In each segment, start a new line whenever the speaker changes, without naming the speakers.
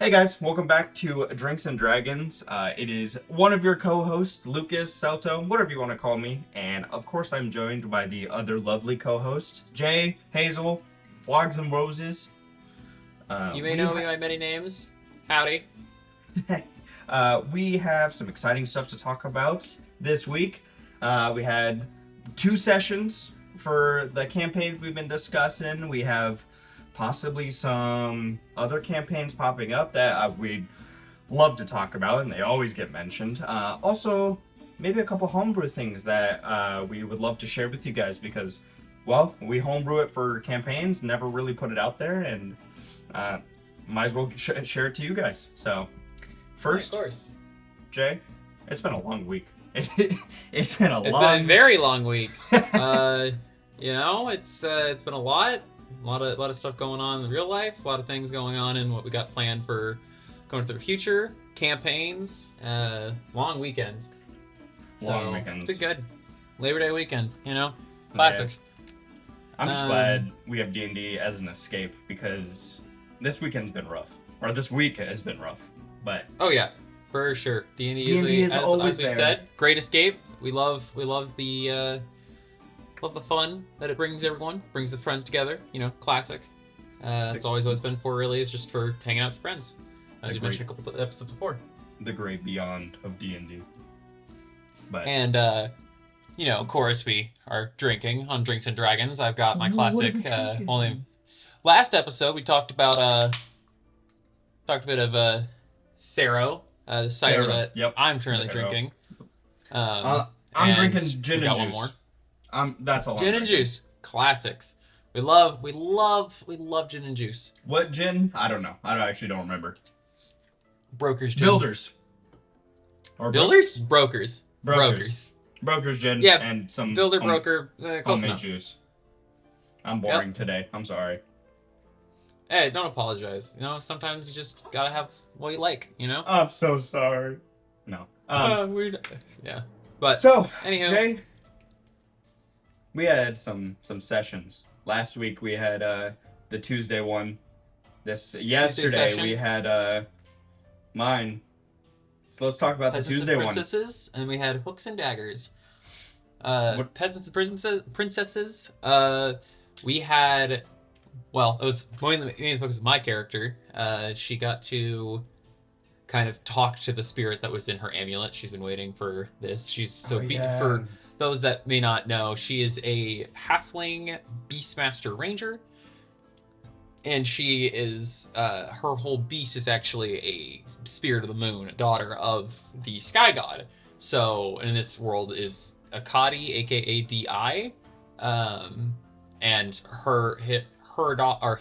Hey guys, welcome back to Drinks and Dragons. It is one of your co-hosts, Lucas, Celto, whatever you want to call me, and of course I'm joined by the other lovely co-host, Jay, Hazel, Flogs and Roses.
You may know me by many names. Howdy.
We have some exciting stuff to talk about this week. We had 2 sessions for the campaigns we've been discussing. We have possibly some other campaigns popping up that we'd love to talk about, and they always get mentioned. Also, maybe a couple homebrew things that we would love to share with you guys because, well, we homebrew it for campaigns, never really put it out there, and might as well share it to you guys. So, first,
of course.
Jay, it's been a long week. It's
been a very long week. It's been a lot of stuff going on in real life, a lot of things going on in what we got planned for going to the future, campaigns, long weekends.
Long weekends.
It's been good. Labor Day weekend, classics.
Yeah. I'm just glad we have D&D as an escape because this weekend's been rough, or this week has been rough. But
oh yeah, for sure. D&D is as we've said, great escape. We love the fun that it brings everyone, brings the friends together, classic. That's always what it's been for, really, is just for hanging out with friends, as you mentioned a couple of episodes before.
The great beyond of D&D. But
and, of course, we are drinking on Drinks and Dragons. I've got my classic, last episode, we talked about, a bit of, Saro, the cider that I'm currently drinking.
I'm drinking gin and juice.
One more.
That's all.
Gin and juice, classics. We love gin and juice.
What gin? I don't know. I actually don't remember.
Broker's gin.
Builders. Or
Builders? Brokers.
Brokers gin.
Yeah.
And some
builder broker. Close enough.
Juice. I'm boring today. I'm sorry.
Hey, don't apologize. Sometimes you just gotta have what you like.
I'm so sorry. No.
Yeah. But
so,
anywho.
Jay, we had some sessions. Last week we had the Tuesday one. Yesterday we had mine. So let's talk about
Peasants
the Tuesday
and princesses, and we had hooks and daggers. Peasants and princesses. We had. Well, it was mainly the focus of my character. She got to kind of talk to the spirit that was in her amulet. She's been waiting for this. For those that may not know, she is a halfling beastmaster ranger, and she is her whole beast is actually a spirit of the moon, a daughter of the sky god. So in this world is Akadi, aka Di, and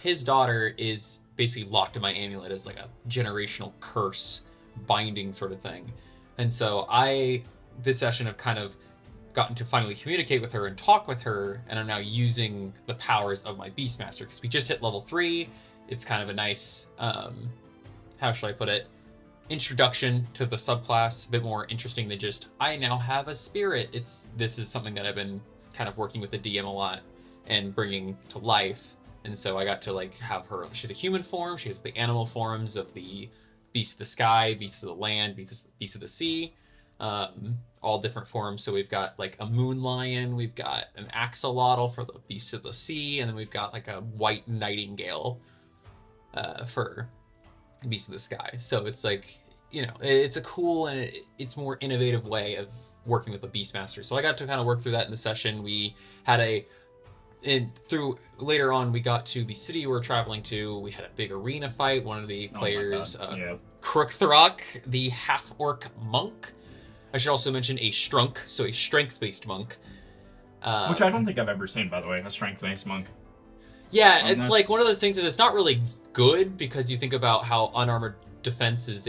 his daughter is basically locked in my amulet as like a generational curse binding sort of thing. And so this session have kind of gotten to finally communicate with her and talk with her, and I'm now using the powers of my Beastmaster because we just hit level 3. It's kind of a nice, how should I put it, introduction to the subclass, a bit more interesting than just, I now have a spirit. This is something that I've been kind of working with the DM a lot and bringing to life. And so I got to have her. She's a human form. She has the animal forms of the beast of the sky, beast of the land, beast of the sea, all different forms. So we've got a moon lion, we've got an axolotl for the beast of the sea, and then we've got a white nightingale for beast of the sky. So it's it's a cool and it's more innovative way of working with a beastmaster. So I got to kind of work through that in the session. We had later on, we got to the city we're traveling to. We had a big arena fight. One of the players, Krukthrak, the half-orc monk. I should also mention a strunk, so a strength-based monk.
Which I don't think I've ever seen, by the way, a strength-based monk.
Yeah, it's one of those things is it's not really good because you think about how unarmored defense is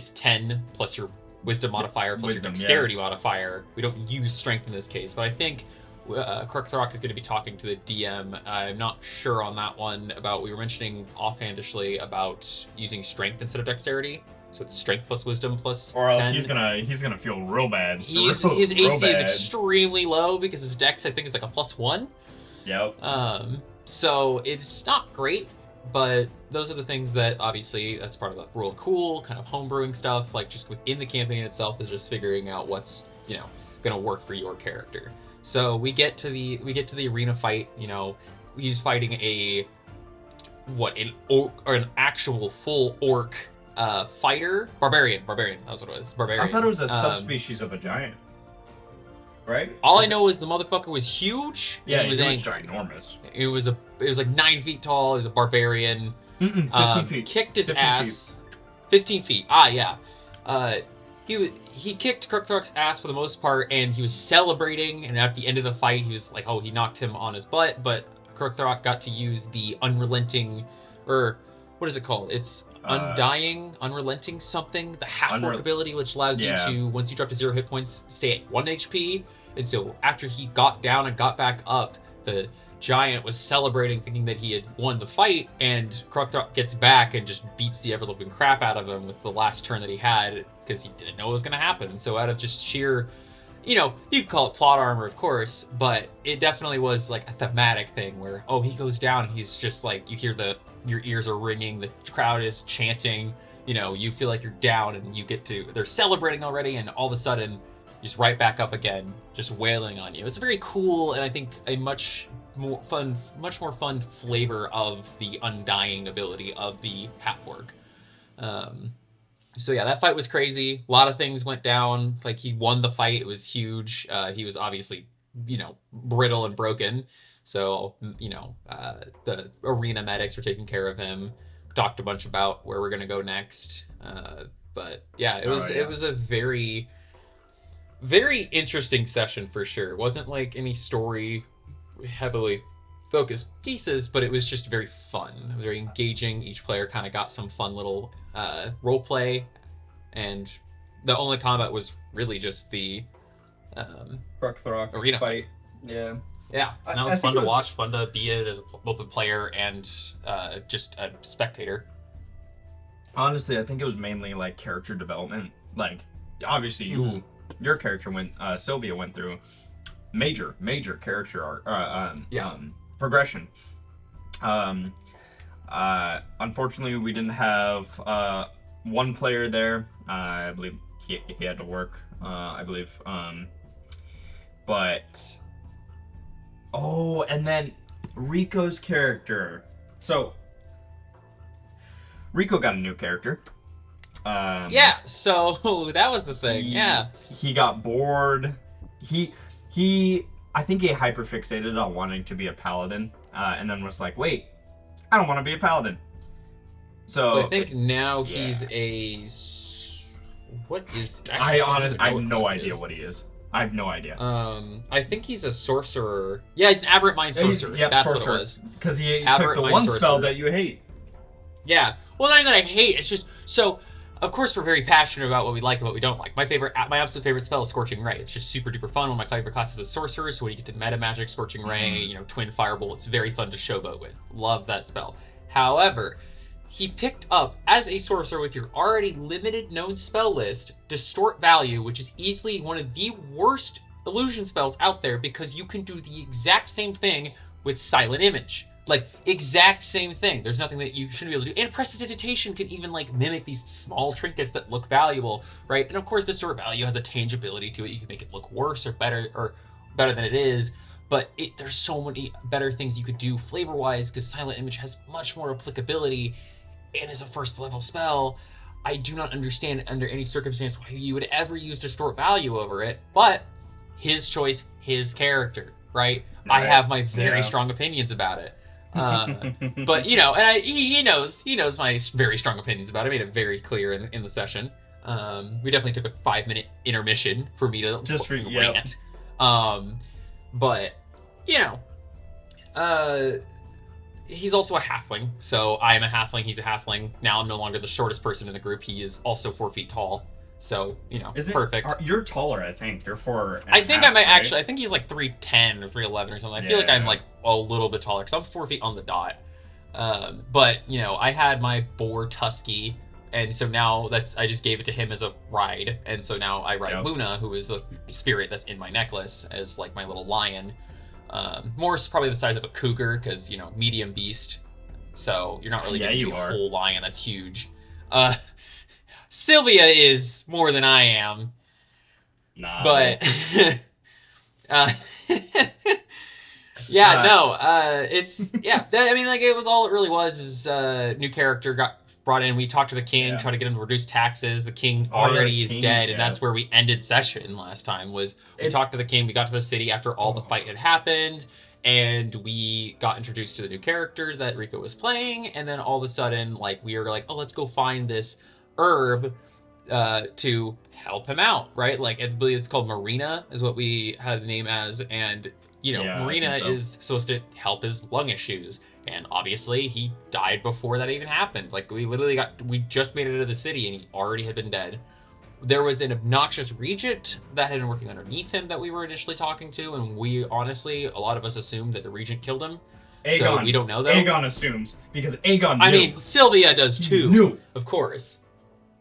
10 plus your wisdom modifier plus your dexterity modifier. We don't use strength in this case, but I think Krukthrak is going to be talking to the DM. I'm not sure on that one. We were mentioning offhandishly about using strength instead of dexterity. So it's strength plus wisdom plus 10.
Or else he's gonna feel real bad.
His AC is extremely low because his dex I think is a +1.
Yep.
So it's not great. But those are the things that obviously that's part of the real cool kind of homebrewing stuff. Like just within the campaign itself is just figuring out what's gonna work for your character. So we get to the arena fight. He's fighting an actual full orc fighter barbarian. That was what it was. Barbarian.
I thought it was a subspecies of a giant. Right?
All I know is the motherfucker was huge.
Yeah,
he was
ginormous.
It was like 9 feet tall. He was a barbarian.
15 feet.
Kicked his
15
ass. 15 feet. Ah, yeah. He kicked Crookthrock's ass for the most part, and he was celebrating. And at the end of the fight, he was like, he knocked him on his butt. But Crookthrock got to use the unrelenting, or what is it called? It's unrelenting something. The half-orc ability, which allows you to, once you drop to 0 hit points, stay at 1 HP. And so after he got down and got back up, the giant was celebrating, thinking that he had won the fight, and Crookthrock gets back and just beats the ever-living crap out of him with the last turn that he had, because he didn't know what was going to happen. And so out of just sheer, you could call it plot armor, of course, but it definitely was like a thematic thing where, he goes down, and he's just like, you hear your ears are ringing, the crowd is chanting, you feel like you're down, and they're celebrating already, and all of a sudden, just right back up again, just wailing on you. It's very cool, and I think a much more fun flavor of the undying ability of the half-orc. So yeah, that fight was crazy. A lot of things went down. Like, he won the fight. It was huge. He was obviously, brittle and broken. So, the arena medics were taking care of him. Talked a bunch about where we're going to go next. But yeah, it was a very, very interesting session for sure. It wasn't like any story heavily focused pieces, but it was just very fun, very engaging. Each player kind of got some fun little role play, and the only combat was really just the
arena fight.
Yeah, and that was fun to watch, fun to be it as both a player and just a spectator.
Honestly, I think it was mainly like character development. Like, obviously your character Sylvia went through major character progression. Unfortunately, we didn't have one player there. I believe he had to work. But and then Rico's character. So Rico got a new character.
So that was the thing.
He got bored. I think he hyperfixated on wanting to be a paladin, and then was like, wait, I don't want to be a paladin. So
I think now he's what is...
I have no idea what he is. I have no idea.
I think he's a sorcerer. Yeah, he's an aberrant mind sorcerer. That's sorcerer. What it was.
Because he took the one sorcerer. Spell that you hate.
Yeah. Well, not even that I hate. It's just... So, of course, we're very passionate about what we like and what we don't like. My absolute favorite spell is Scorching Ray. It's just super duper fun. One of my favorite classes is Sorcerer, so when you get to meta magic, Scorching Ray, Twin Firebolt, it's very fun to showboat with. Love that spell. However, he picked up, as a sorcerer with your already limited known spell list, Distort Value, which is easily one of the worst illusion spells out there because you can do the exact same thing with Silent Image. Like, exact same thing. There's nothing that you shouldn't be able to do. And Prestidigitation can even, mimic these small trinkets that look valuable, right? And, of course, Distort Value has a tangibility to it. You can make it look worse or better than it is. But there's so many better things you could do flavor-wise because Silent Image has much more applicability and is a first-level spell. I do not understand under any circumstance why you would ever use Distort Value over it. But his choice, his character, right? I have my very strong opinions about it. But and he knows my very strong opinions about it. I made it very clear in the session. We definitely took a 5-minute intermission for me to rant. But he's also a halfling, so I am a halfling. He's a halfling. Now I'm no longer the shortest person in the group. He is also 4 feet tall. So, perfect.
You're taller, I think. You're 4.
I think I might actually. I think he's like 3'10" or 3'11" or something. I feel like I'm like a little bit taller because I'm 4 feet on the dot. But I had my boar Tusky, and so now I just gave it to him as a ride, and so now I ride Luna, who is the spirit that's in my necklace, as like my little lion. More probably the size of a cougar because medium beast. so you're not really
Yeah,
gonna be
you
a
are.
whole lion that's huge. Sylvia is more than I am,
Nah,
but
both.
uh, yeah, no, it's yeah. I mean, like it was all it really was is new character got brought in. We talked to the king,
Yeah.
tried to get him to reduce taxes. The king
Oh, yeah,
already
the
is
king,
dead, and
yeah.
that's where we ended session last time. Was we
It's
talked to the king, we got to the city after all the fight had happened, and we got introduced to the new character that Rico was playing, and then all of a sudden, like we were like, oh, let's go find this herb to help him out, right? Like I believe it's called Marina is what we had the name as, and you know,
Yeah, I
Marina
think so.
is supposed to help his lung issues, and obviously he died before that even happened. Like we just made it into the city, and he already had been dead. There was an obnoxious regent that had been working underneath him that we were initially talking to, and we honestly, a lot of us assumed that the regent killed him. So we don't know though.
Aegon assumes because Aegon knew.
I mean, Sylvia does too.
Knew.
Of course.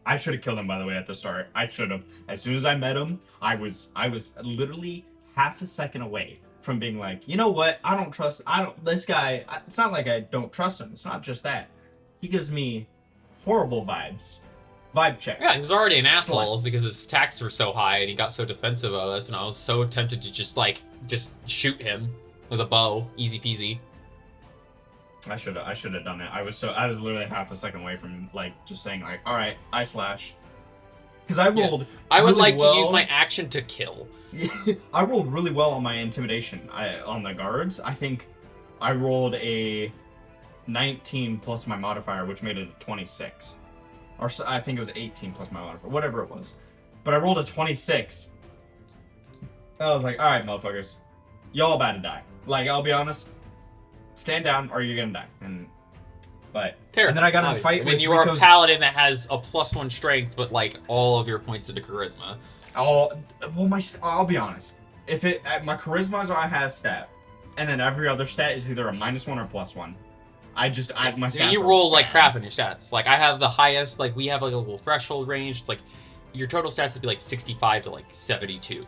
I should have killed him, by the way, at the start. I should have. As soon as I met him, I was literally half a second away from being like, you know what? This guy, it's not like I don't trust him. It's not just that. He gives me horrible vibes. Vibe check.
Yeah, he was already an asshole
Sluts.
because his taxes were so high and he got so defensive of us, and I was so tempted to just shoot him with a bow, easy peasy.
I should have done it. I was literally half a second away from like just saying like, all right, I slash. Because I rolled.
I would
really
like
well.
to use my action to kill.
I rolled really well on my intimidation on the guards. I think I rolled a 19 plus my modifier, which made it a 26. Or I think it was 18 plus my modifier, whatever it was. But I rolled a 26. I was like, all right, motherfuckers, y'all about to die. Like, I'll be honest, stand down or you're gonna die.
Terrible.
And then I got in a
Obviously.
fight.
I mean,
with
you are a
Rico's-
paladin that has a +1 strength, but like all of your points into charisma.
Oh, well, I'll be honest. If my charisma is my has stat, and then every other stat is either a -1 or +1. My stats
You
are
roll like
bad.
crap in your stats. Like I have the highest. Like we have like a little threshold range. It's like your total stats would be like 65 to like 72.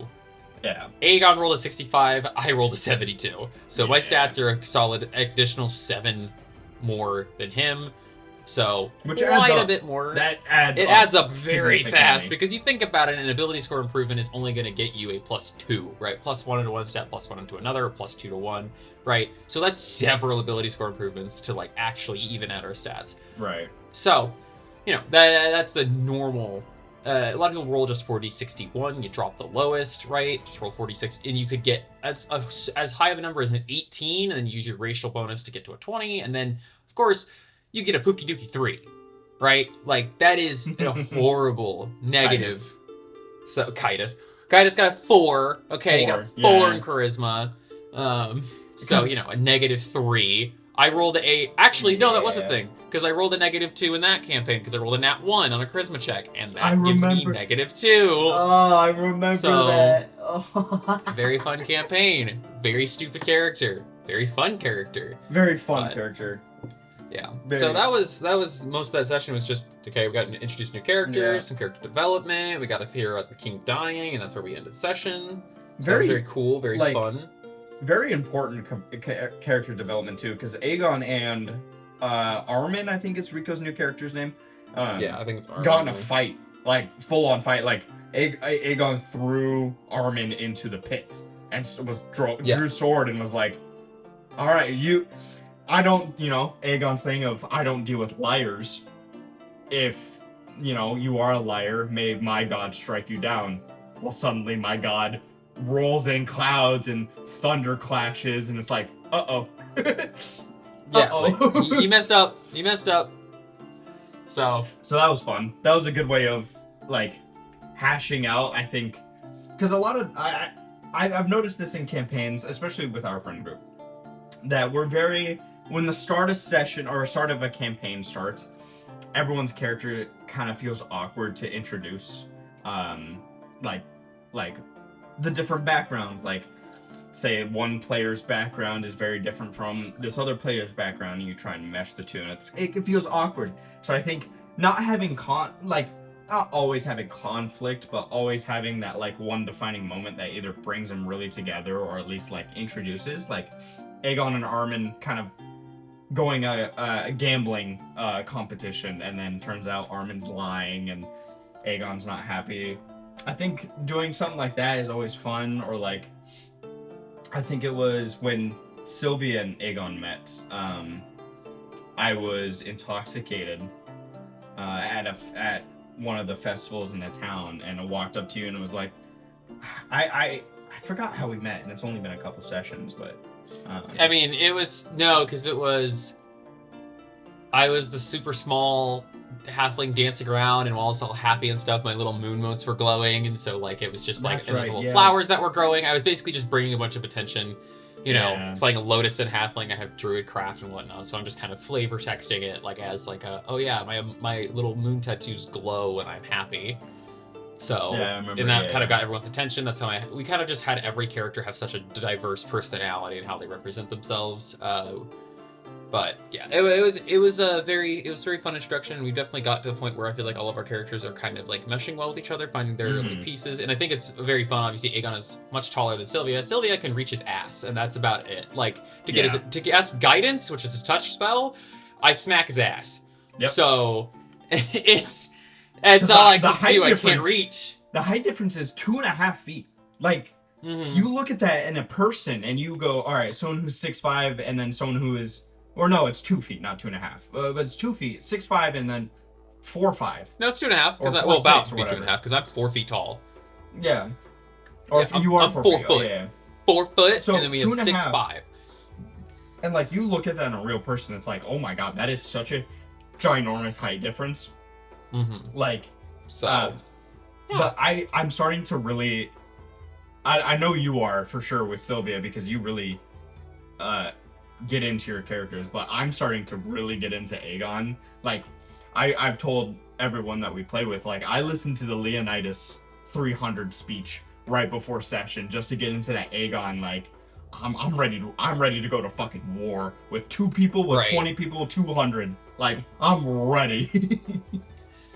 Yeah.
Aegon rolled a 65. I rolled a 72. So my
Yeah.
stats are a solid additional 7 more than him. So
Which
quite
adds
a
up.
bit more.
That adds.
It adds up very
significantly.
fast because you think about it, an ability score improvement is only going to get you a +2, right? +1 into one stat, +1 into another, +2 to one, right? So that's several ability score improvements to like actually even out our stats.
Right.
So, you know, that's the normal. A lot of people roll just 40-61. You drop the lowest, right? Just roll 46, and you could get as high of a number as an 18, and then you use your racial bonus to get to a 20, and then of course you get a Pookie Dookie 3, right? Like that is a horrible negative.
Titus.
So Kitus got a 4. Okay, you got a 4
yeah.
in charisma. So you know a -3. I rolled actually no, that was a
Yeah.
thing because I rolled a -2 in that campaign because I rolled a -1 on a charisma check, and
I
that gives me
remember.
-2.
Oh, I remember
So-
that. Oh.
Very fun campaign. Very stupid character. Very fun character.
Very fun
But-
character.
Yeah.
Very-
So that was most of that session was just okay. We got to introduce new characters,
Yeah.
some character development. We got to figure out the king dying, and that's where we ended session. So that
Very,
was very cool, very
like,
fun.
very important character development too, because Aegon and Armin, I think is Rico's new character's name.
Yeah, I think it's
got in a fight, like full on fight. Like Aegon threw Armin into the pit and drew sword and was like, "All right, I don't, Aegon's thing of I don't deal with liars. If you are a liar, may my god strike you down." Well, suddenly my god rolls in clouds and thunder clashes, and it's like, uh-oh.
Yeah,
Uh-oh.
like, you messed up. You messed up. So
that was fun. That was a good way of like hashing out, I think, because a lot of I've noticed this in campaigns, especially with our friend group, that we're very when the start of session or start of a campaign starts, everyone's character kind of feels awkward to introduce, like the different backgrounds. Like, say one player's background is very different from this other player's background, and you try and mesh the two, and it feels awkward. So I think not having not always having conflict, but always having that like one defining moment that either brings them really together or at least like introduces, like Aegon and Armin kind of going a gambling competition, and then turns out Armin's lying and Aegon's not happy. I think doing something like that is always fun. Or like, I think it was when Sylvia and Aegon met. I was intoxicated at one of the festivals in the town, and I walked up to you and it was like, I forgot how we met, and it's only been a couple sessions, but.
I mean, it was because I was the super small halfling dancing around, and while I was all happy and stuff, my little moon motes were glowing, and so like it was just like
That's
and those
right,
little
yeah.
flowers that were growing. I was basically just bringing a bunch of attention.
Yeah.
It's like a lotus and halfling. I have druid craft and whatnot, so I'm just kind of flavor texting it like as like a my little moon tattoos glow when I'm happy. So
Yeah, I remember,
and that
yeah,
kind of
yeah.
got everyone's attention. That's how we kind of just had every character have such a diverse personality and how they represent themselves. But yeah, it was a very fun introduction. We've definitely got to a point where I feel like all of our characters are kind of like meshing well with each other, finding their like pieces, and I think it's very fun. Obviously, Aegon is much taller than Sylvia. Sylvia can reach his ass, and that's about it. Like to ask guidance, which is a touch spell, I smack his ass.
Yep.
So it's all I can do. I can't reach.
The height difference is 2.5 feet. Like, you look at that in a person and you go, all right, someone who's 6'5", and then someone who is, or no, it's 2 feet, not 2.5. But it's 2 feet, 6'5", and then 4'5".
No, it's 2.5. Because about to be 2.5 because I'm 4 feet tall.
Yeah. Or if you are
I'm
4
4
feet.
foot.
Oh, yeah.
4 foot,
So
and then we have
2.5.
6'5".
And like, you look at that in a real person, it's like, oh my god, that is such a ginormous height difference. Like,
so.
Yeah. But I'm starting to really, I know you are for sure with Sylvia because you really get into your characters, but I'm starting to really get into Aegon. Like, I've told everyone that we play with, like, I listened to the Leonidas 300 speech right before session just to get into that Aegon. Like, I'm ready to go to fucking war with 2 people, with 20 people, 200. Like, I'm ready.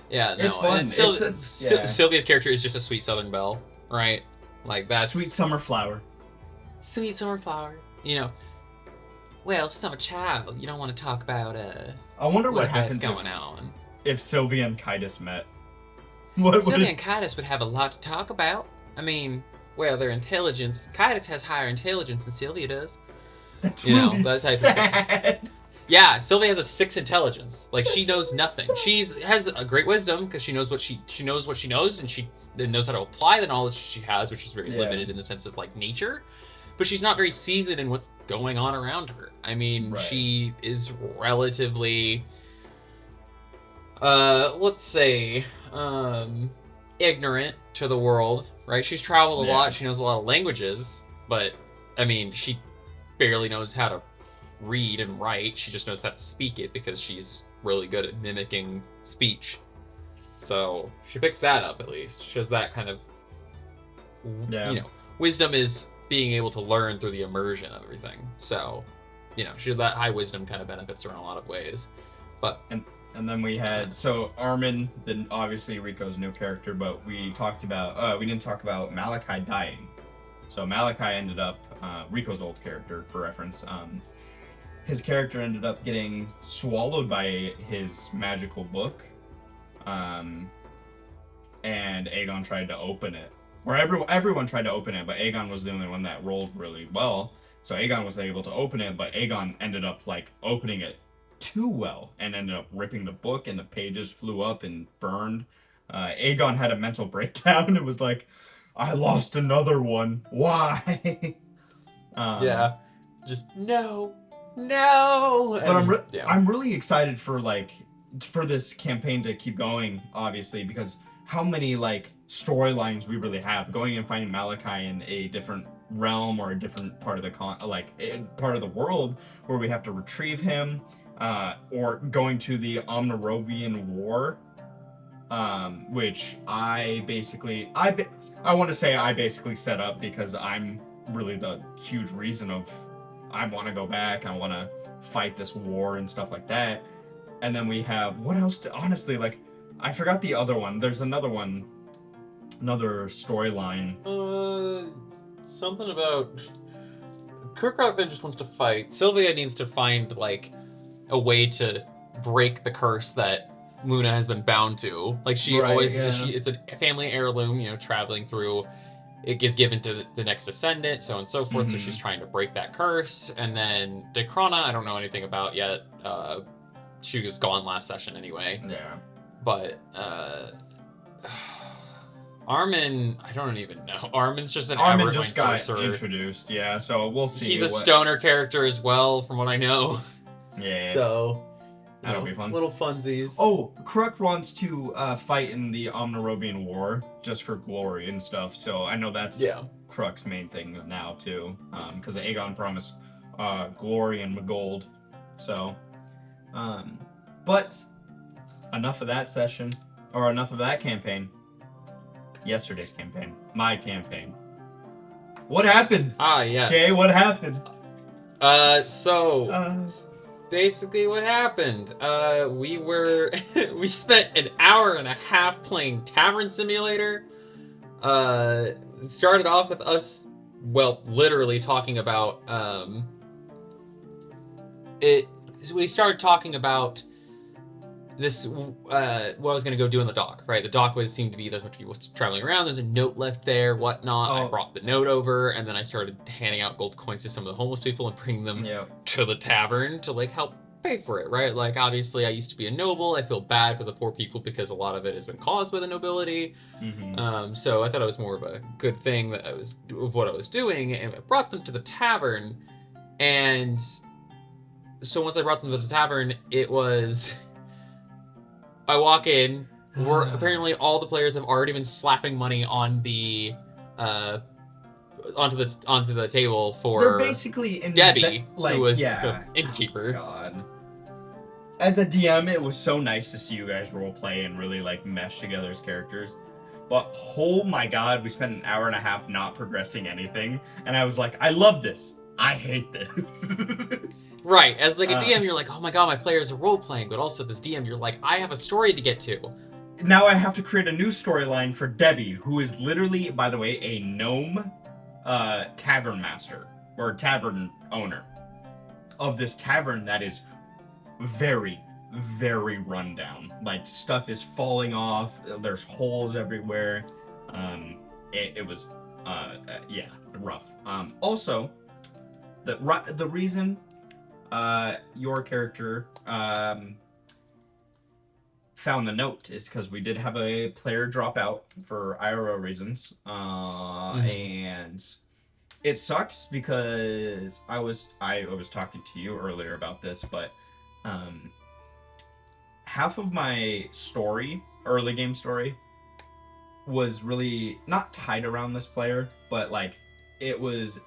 Yeah, no.
It's fun.
And Sylvia's character is just a sweet Southern belle, right? Like that's
sweet summer flower.
Sweet summer flower. Well, summer child. You don't want to talk about
I wonder what happens
going on
if Sylvia and Kaitis met.
Sylvia and Kaitis would have a lot to talk about. I mean, well, their intelligence. Kaitis has higher intelligence than Sylvia does.
That's really
that type
sad.
of thing. Yeah, Sylvia has a 6 intelligence. Like she knows nothing. She has a great wisdom because she knows what she knows, and she knows how to apply the knowledge she has, which is very limited in the sense of like nature. But she's not very seasoned in what's going on around her. I mean, she is relatively, let's say, ignorant to the world, right? She's traveled a lot. She knows a lot of languages, but I mean, she barely knows how to read and write. She just knows how to speak it because she's really good at mimicking speech. So she picks that up at least. She has that kind of, wisdom is being able to learn through the immersion of everything. So, that high wisdom kind of benefits her in a lot of ways. But
and then we had Armin, then obviously Rico's new character, but we didn't talk about Malachi dying. So Malachi ended up Rico's old character for reference. His character ended up getting swallowed by his magical book, and Aegon tried to open it. Or everyone tried to open it, but Aegon was the only one that rolled really well. So Aegon was able to open it, but Aegon ended up like opening it too well and ended up ripping the book, and the pages flew up and burned. Aegon had a mental breakdown and was like, I lost another one. Why?
Just no. But
I'm really excited for this campaign to keep going, obviously, because how many like storylines we really have going and finding Malachi in a different realm or a different part of the part of the world where we have to retrieve him, or going to the Omnorovian War, which I want to say I basically set up because I'm really the huge reason of I want to go back, I want to fight this war and stuff like that. And then we have, what else? Honestly, like, I forgot the other one. There's another storyline.
Something about Kirkrock then just wants to fight. Sylvia needs to find like a way to break the curse that Luna has been bound to. Like she always, it's a family heirloom, traveling through. It gets given to the next descendant, so on and so forth. So she's trying to break that curse. And then Dekrana, I don't know anything about yet. She was gone last session anyway.
Yeah.
But Armin, I don't even know. Armin's just an
Armin just got
sorcerer.
introduced, yeah. So we'll see.
He's a stoner character as well, from what I know.
Yeah.
So
that'll be fun.
Little funsies.
Oh, Kruk wants to fight in the Omnirovian War just for glory and stuff. So I know that's Kruk's main thing now too, because Aegon promised glory and Magold. So, but enough of that session, or enough of that campaign. Yesterday's campaign, my campaign. What happened?
Yes.
Okay, what happened?
Basically what happened, we spent an hour and a half playing Tavern Simulator. Started off with us, literally talking about, we started talking about this, what I was going to go do in the dock, right? The dock seemed to be, there's a bunch of people traveling around, there's a note left there, whatnot. I brought the note over, and then I started handing out gold coins to some of the homeless people and bringing them to the tavern to, help pay for it, right? Obviously, I used to be a noble. I feel bad for the poor people because a lot of it has been caused by the nobility. So I thought it was more of a good thing of what I was doing, and I brought them to the tavern, and so once I brought them to the tavern, it was... I walk in, apparently all the players have already been slapping money on the onto the table for
They're basically
Debbie, who was the innkeeper.
God. As a DM, it was so nice to see you guys roleplay and really mesh together as characters. But oh my God, we spent an hour and a half not progressing anything, and I was like, I love this. I hate this.
Right, as a DM, you're like, oh my God, my players are role-playing, but also this DM, you're like, I have a story to get to.
Now I have to create a new storyline for Debbie, who is literally, by the way, a gnome tavern master, or tavern owner, of this tavern that is very, very rundown. Stuff is falling off, there's holes everywhere. It was, rough. Also, the reason your character found the note is because we did have a player drop out for IRO reasons, and it sucks because I was talking to you earlier about this, but half of my story, early game story, was really not tied around this player, but it was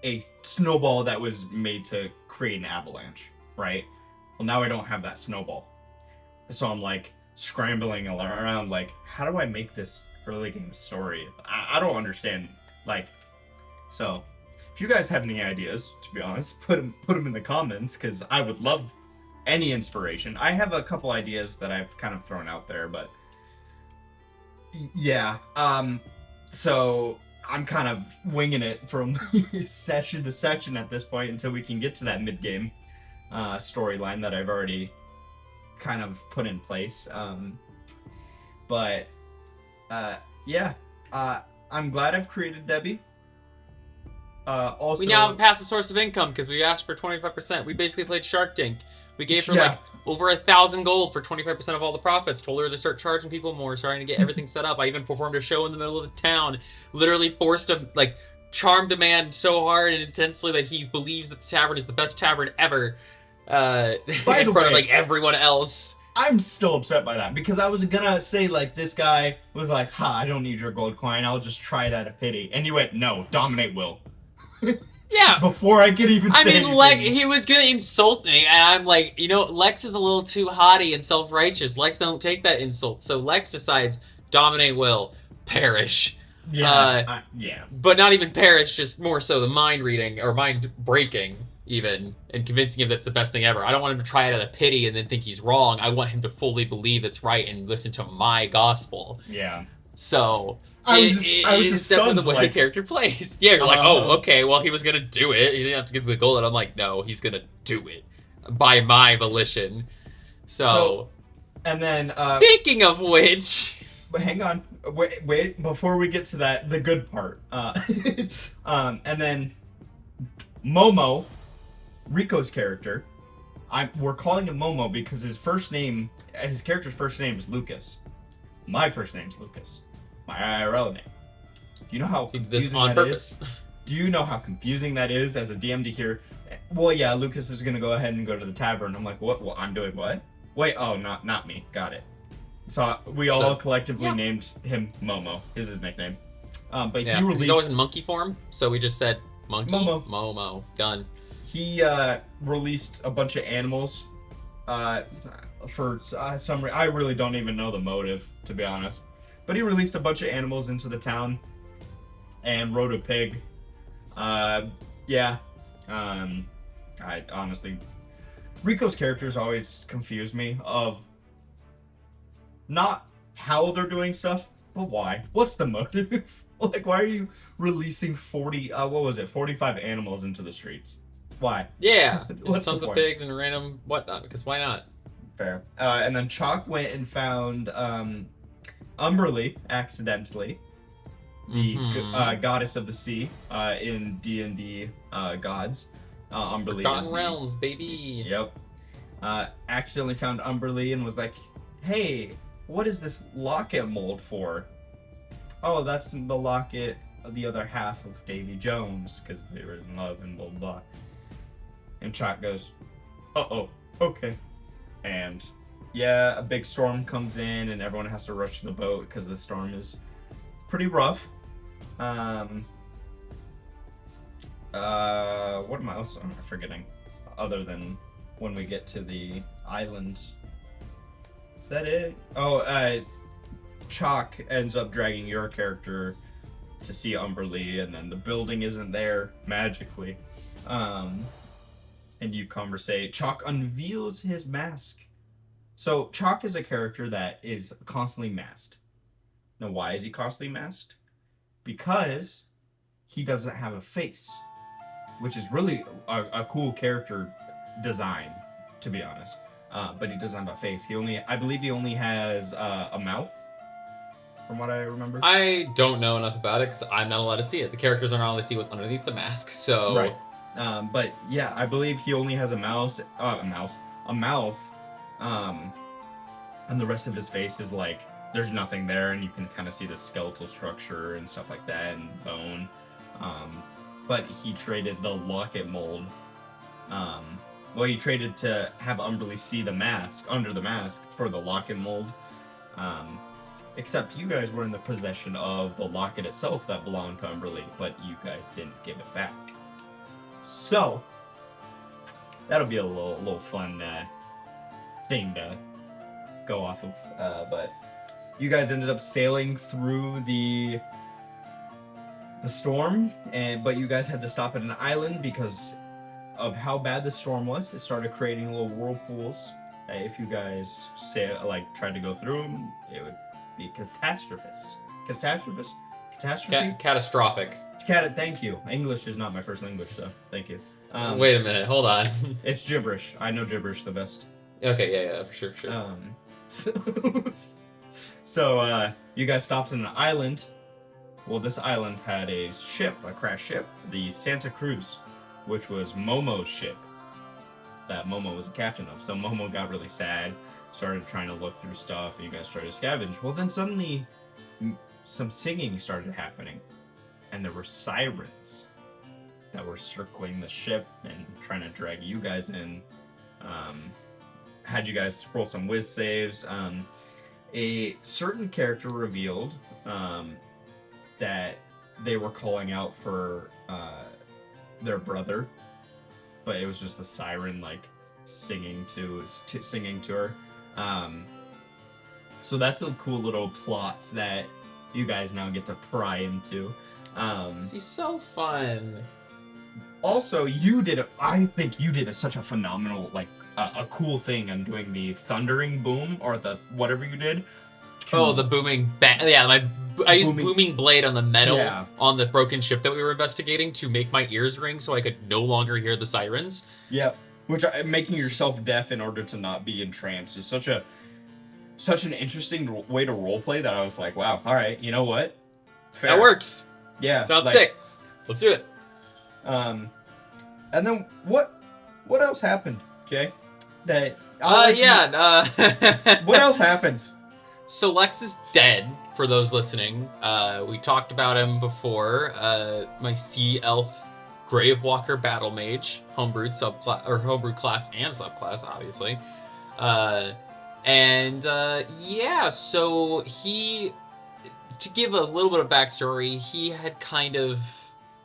a snowball that was made to create an avalanche, right? Well, now I don't have that snowball. So I'm scrambling around, how do I make this early game story? I don't understand. So if you guys have any ideas, to be honest, put them in the comments, because I would love any inspiration. I have a couple ideas that I've kind of thrown out there, but yeah. So I'm kind of winging it from session to session at this point until we can get to that mid-game storyline that I've already kind of put in place. I'm glad I've created Debbie. Also,
we now have a passive source of income because we asked for 25%. We basically played Shark Tank. We gave her over 1,000 gold for 25% of all the profits. Told her to start charging people more, starting to get everything set up. I even performed a show in the middle of the town. Literally forced charmed a man so hard and intensely that he believes that the tavern is the best tavern ever. In front of everyone else.
I'm still upset by that because I was gonna say this guy was I don't need your gold coin. I'll just try it out of pity. And you went, no, dominate Will.
Yeah.
Before I could even say anything.
He was gonna insult me, and I'm Lex is a little too haughty and self-righteous. Lex don't take that insult. So Lex decides, dominate Will, perish.
Yeah.
But not even perish, just more so the mind reading, or mind breaking, even, and convincing him that's the best thing ever. I don't want him to try it out of pity and then think he's wrong. I want him to fully believe it's right and listen to my gospel.
Yeah.
So
I was just
definitely
stunned,
the way the character plays. Yeah, you're oh, okay, well, he was gonna do it. He didn't have to give the gold, and I'm no, he's gonna do it. by my volition. So
and then
speaking of which,
but hang on, wait before we get to that, the good part. And then Momo, Rico's character. We're calling him Momo because his character's first name is Lucas. My first name's Lucas. My IRL name. Do you know how
this
confusing
on
that
purpose.
is? Do you know how confusing that is as a DM to hear? Well, yeah, Lucas is gonna go ahead and go to the tavern. I'm like, what? Well, I'm doing what? Wait, oh, not me. Got it. So we all collectively named him Momo. Is his nickname. But he released.
He's always in monkey form, so we just said monkey.
Momo.
Done.
He released a bunch of animals. For some reason, I really don't even know the motive, to be honest. But he released a bunch of animals into the town, and rode a pig. I honestly, Rico's characters always confuse me of not how they're doing stuff, but why. What's the motive? Like, why are you releasing 45 animals into the streets? Why?
Yeah, there's tons of pigs and random whatnot, because why not?
Fair. And then Chalk went and found Umberly, accidentally, the goddess of the sea in D&D Gods. Umberly.
Forgotten Realms, baby.
Yep. Accidentally found Umberly and was like, hey, what is this locket mold for? Oh, that's the locket of the other half of Davy Jones, because they were in love and blah, blah, blah. And Chalk goes, uh-oh, okay. And yeah, a big storm comes in and everyone has to rush to the boat because the storm is pretty rough. What else am I forgetting? Other than when we get to the island. Is that it? Oh, Chalk ends up dragging your character to see Umberly, and then the building isn't there magically. And you conversate. Chalk unveils his mask. So Chalk is a character that is constantly masked. Now, why is he constantly masked? Because he doesn't have a face, which is really a cool character design, to be honest. But he doesn't have a face. I believe he only has a mouth, from what I remember.
I don't know enough about it because I'm not allowed to see it. The characters are not allowed to see what's underneath the mask, so.
Right. But yeah, I believe he only has a mouth, and the rest of his face is like, there's nothing there, and you can kind of see the skeletal structure and stuff like that, and bone. But he traded the locket mold. He traded to have Umberly see the mask, under the mask, for the locket mold. Except you guys were in the possession of the locket itself that belonged to Umberly, but you guys didn't give it back. So, that'll be a little fun thing to go off of. But you guys ended up sailing through the storm, but you guys had to stop at an island because of how bad the storm was. It started creating little whirlpools. If you guys tried to go through them, it would be catastrophe.
Catastrophic.
Thank you. English is not my first language, so thank you.
Wait a minute, hold on.
It's gibberish. I know gibberish the best.
Okay, yeah, for sure.
So you guys stopped on an island. Well, this island had a crashed ship, the Santa Cruz, which was Momo's ship that Momo was a captain of. So Momo got really sad, started trying to look through stuff, and you guys started to scavenge. Well, then suddenly some singing started happening, and there were sirens that were circling the ship and trying to drag you guys in. Had you guys roll some whiz saves. A certain character revealed that they were calling out for their brother, but it was just the siren singing to her. So that's a cool little plot that you guys now get to pry into.
It'd be so fun.
Also, I think you did such a phenomenal, a cool thing on doing the thundering boom, or the whatever you did.
The booming I used booming blade on the metal on the broken ship that we were investigating to make my ears ring so I could no longer hear the sirens.
Yep. Making yourself deaf in order to not be entranced is such an interesting way to roleplay that I was like, wow, all right, you know what? Fair.
That works.
Yeah.
Sounds sick. Let's do it.
And then what else happened, Jay? What else happened?
So Lex is dead, for those listening. We talked about him before. My sea elf Gravewalker Battle Mage, homebrewed class and subclass, obviously. So to give a little bit of backstory, he had kind of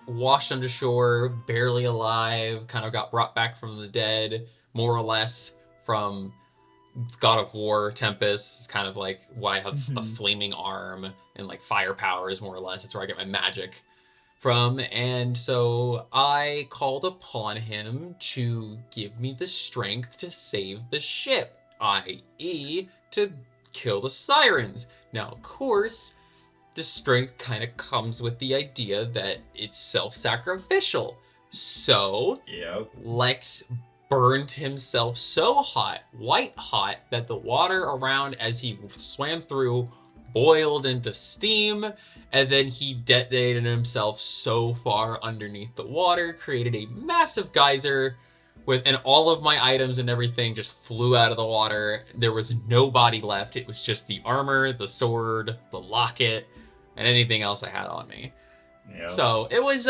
washed onto shore, barely alive, kind of got brought back from the dead, more or less, from God of War, Tempest. It's kind of like why I have a flaming arm and like fire powers, more or less. That's where I get my magic from. And so I called upon him to give me the strength to save the ship, i.e. to kill the sirens. Now, of course, the strength kind of comes with the idea that it's self-sacrificial. So, Lex burned himself so hot, white hot, that the water around as he swam through boiled into steam, and then he detonated himself so far underneath the water, created a massive geyser, and all of my items and everything just flew out of the water. There was no body left. It was just the armor, the sword, the locket, and anything else I had on me. Yep. So it was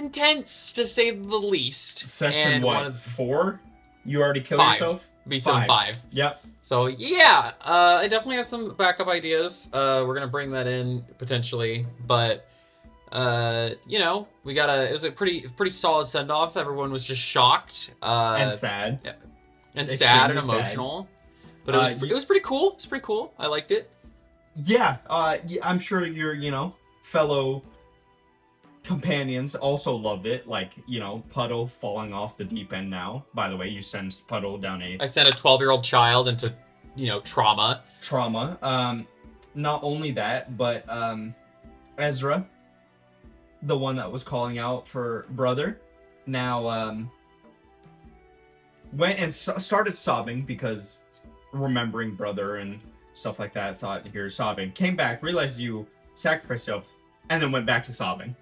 intense, to say the least.
Session and 4? You already killed
5.
yourself?
Be 5.
Yep.
So yeah, I definitely have some backup ideas. We're gonna bring that in potentially, but it was a pretty solid send off. Everyone was just shocked
and sad,
and sad and emotional. Sad. But it was pretty cool. It's pretty cool. I liked it.
Yeah, I'm sure your fellow companions also loved it. Like, Puddle falling off the deep end now. By the way, you sent Puddle down
I sent a 12-year-old child into, trauma.
Not only that, but Ezra, the one that was calling out for brother, now went and started sobbing because remembering brother and stuff like that, thought you're sobbing. Came back, realized you sacrificed yourself, and then went back to sobbing.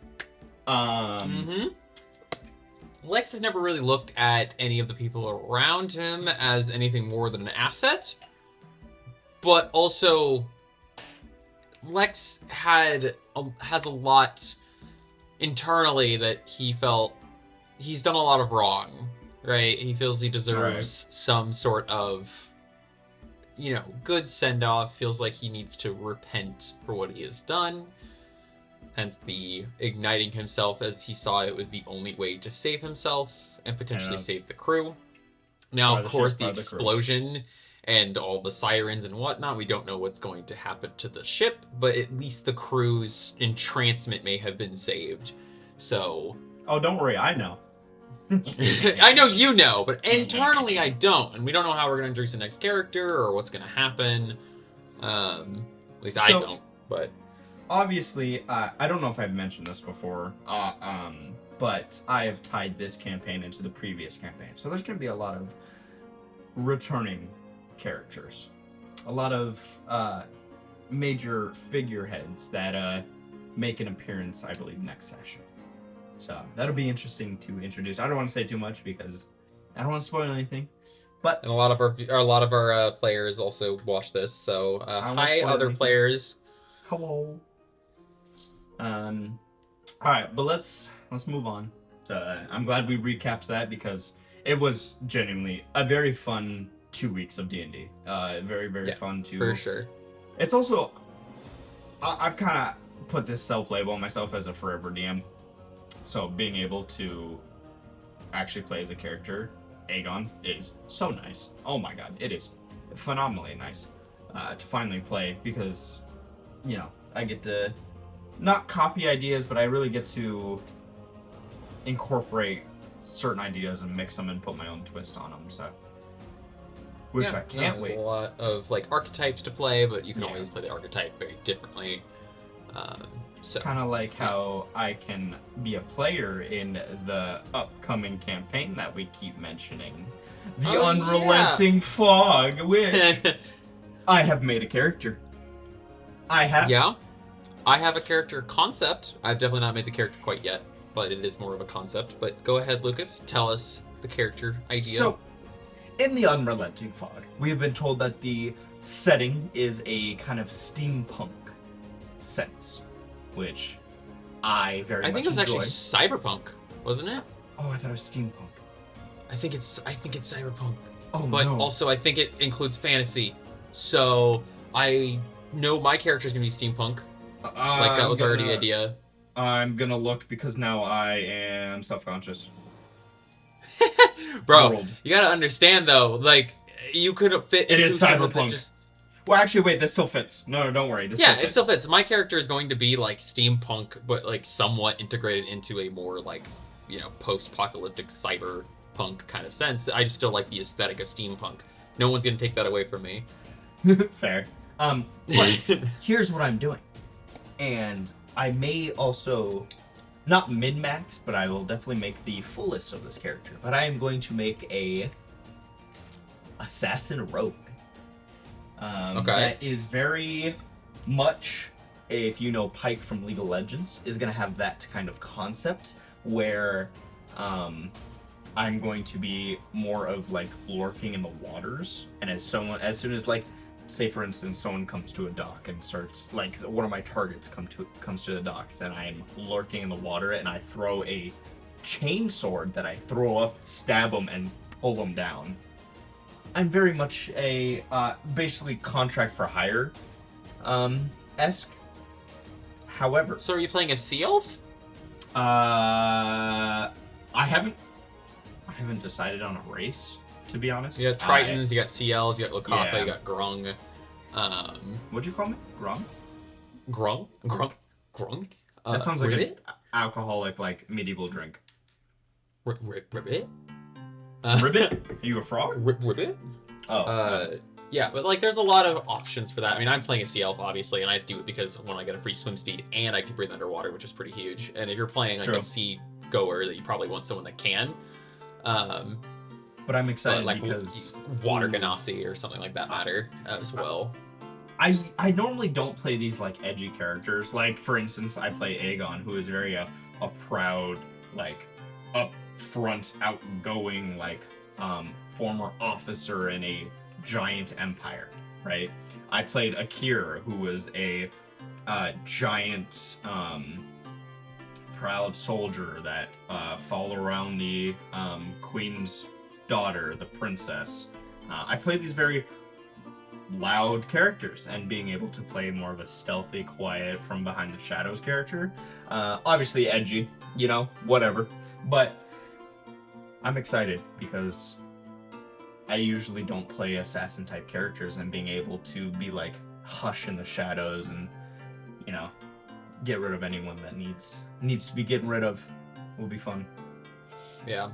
Lex has never really looked at any of the people around him as anything more than an asset. But also, Lex has a lot internally that he felt he's done a lot of wrong, right? He feels he deserves some sort of good send-off, feels like he needs to repent for what he has done. Hence the igniting himself, as he saw it was the only way to save himself and potentially save the crew. Now, of course, the explosion and all the sirens and whatnot, we don't know what's going to happen to the ship, but at least the crew's entrancement may have been saved. So...
Oh, don't worry, I know.
I know you know, but internally I don't, and we don't know how we're going to introduce the next character or what's going to happen. At least I don't, but...
Obviously, I don't know if I've mentioned this before, but I have tied this campaign into the previous campaign. So there's going to be a lot of returning characters. A lot of major figureheads that make an appearance, I believe, next session. So that'll be interesting to introduce. I don't want to say too much because I don't want to spoil anything. But
and a lot of our players also watch this. So hi, other players.
Hello. All right, but let's move on. I'm glad we recapped that because it was genuinely a very fun 2 weeks of D&D. Very fun too.
For sure.
It's also I've kind of put this self-label on myself as a forever DM. So being able to actually play as a character, Aegon, is so nice. Oh my god, it is phenomenally nice to finally play because, I get to not copy ideas, but I really get to incorporate certain ideas and mix them and put my own twist on them. So, I can't wait.
There's a lot of archetypes to play, but you can always play the archetype very differently. So
Kind of like how I can be a player in the upcoming campaign that we keep mentioning. The
Oh,
Unrelenting Fog, which I have made a character. I have.
yeah, I have a character concept. I've definitely not made the character quite yet, but it is more of a concept. But go ahead, Lucas. Tell us the character idea.
So, in the Unrelenting Fog, we have been told that the setting is a kind of steampunk sense, which I very much
I think it was
enjoy.
actually cyberpunk, wasn't it?
Oh, I thought it was steampunk.
I think it's cyberpunk.
Oh,
But
no.
also I think it includes fantasy. So I know my character's gonna be steampunk. Like that was already the idea.
I'm gonna look because now I am self-conscious.
Bro,
World.
you gotta understand though, like you could fit
It
into
is
someone
cyberpunk.
that just
Well, actually, wait, this still fits. No, don't worry. This
yeah,
still
it
fits.
still fits. My character is going to be like steampunk, but like somewhat integrated into a more like, you know, post-apocalyptic cyberpunk kind of sense. I just still like the aesthetic of steampunk. No one's gonna take that away from me.
Fair. But here's what I'm doing. And I may also, not min-max, but I will definitely make the fullest of this character. But I am going to make a assassin rogue.
Okay.
That is very much, if you know Pike from League of Legends, is going to have that kind of concept where I'm going to be more of like lurking in the waters. And as soon as like, say for instance, someone comes to a dock and starts, like one of my targets comes to the docks and I'm lurking in the water and I throw a chain sword that I throw up, stab them and pull them down. I'm very much a basically contract for hire esque. However,
So are you playing a sea elf?
I haven't decided on a race, to be honest.
You got Tritons, you got CLs, you got Lokatha,
Yeah.
you got Grung.
What'd you call me? Grom?
Grung? Grung?
That sounds like
Ribbit?
an alcoholic, like medieval drink.
Ribbit?
Ribbit? Are you a frog?
Ribbit?
Oh.
Yeah, but like there's a lot of options for that. I mean, I'm playing a sea elf, obviously, and I do it because when I get a free swim speed and I can breathe underwater, which is pretty huge. And if you're playing like
True.
a sea goer, that you probably want someone that can.
But I'm excited
Like
because
water ganassi or something like that matter as well.
I normally don't play these like edgy characters. Like for instance, I play Aegon, who is very a proud, like upfront, outgoing, like former officer in a giant empire, right? I played Akira, who was a giant proud soldier that followed around the queen's daughter, the princess. I played these very loud characters, and being able to play more of a stealthy, quiet, from behind the shadows character. Obviously edgy, you know, whatever. But I'm excited because I usually don't play assassin type characters, and being able to be like hush in the shadows and, you know, get rid of anyone that needs to be getting rid of will be fun.
Yeah.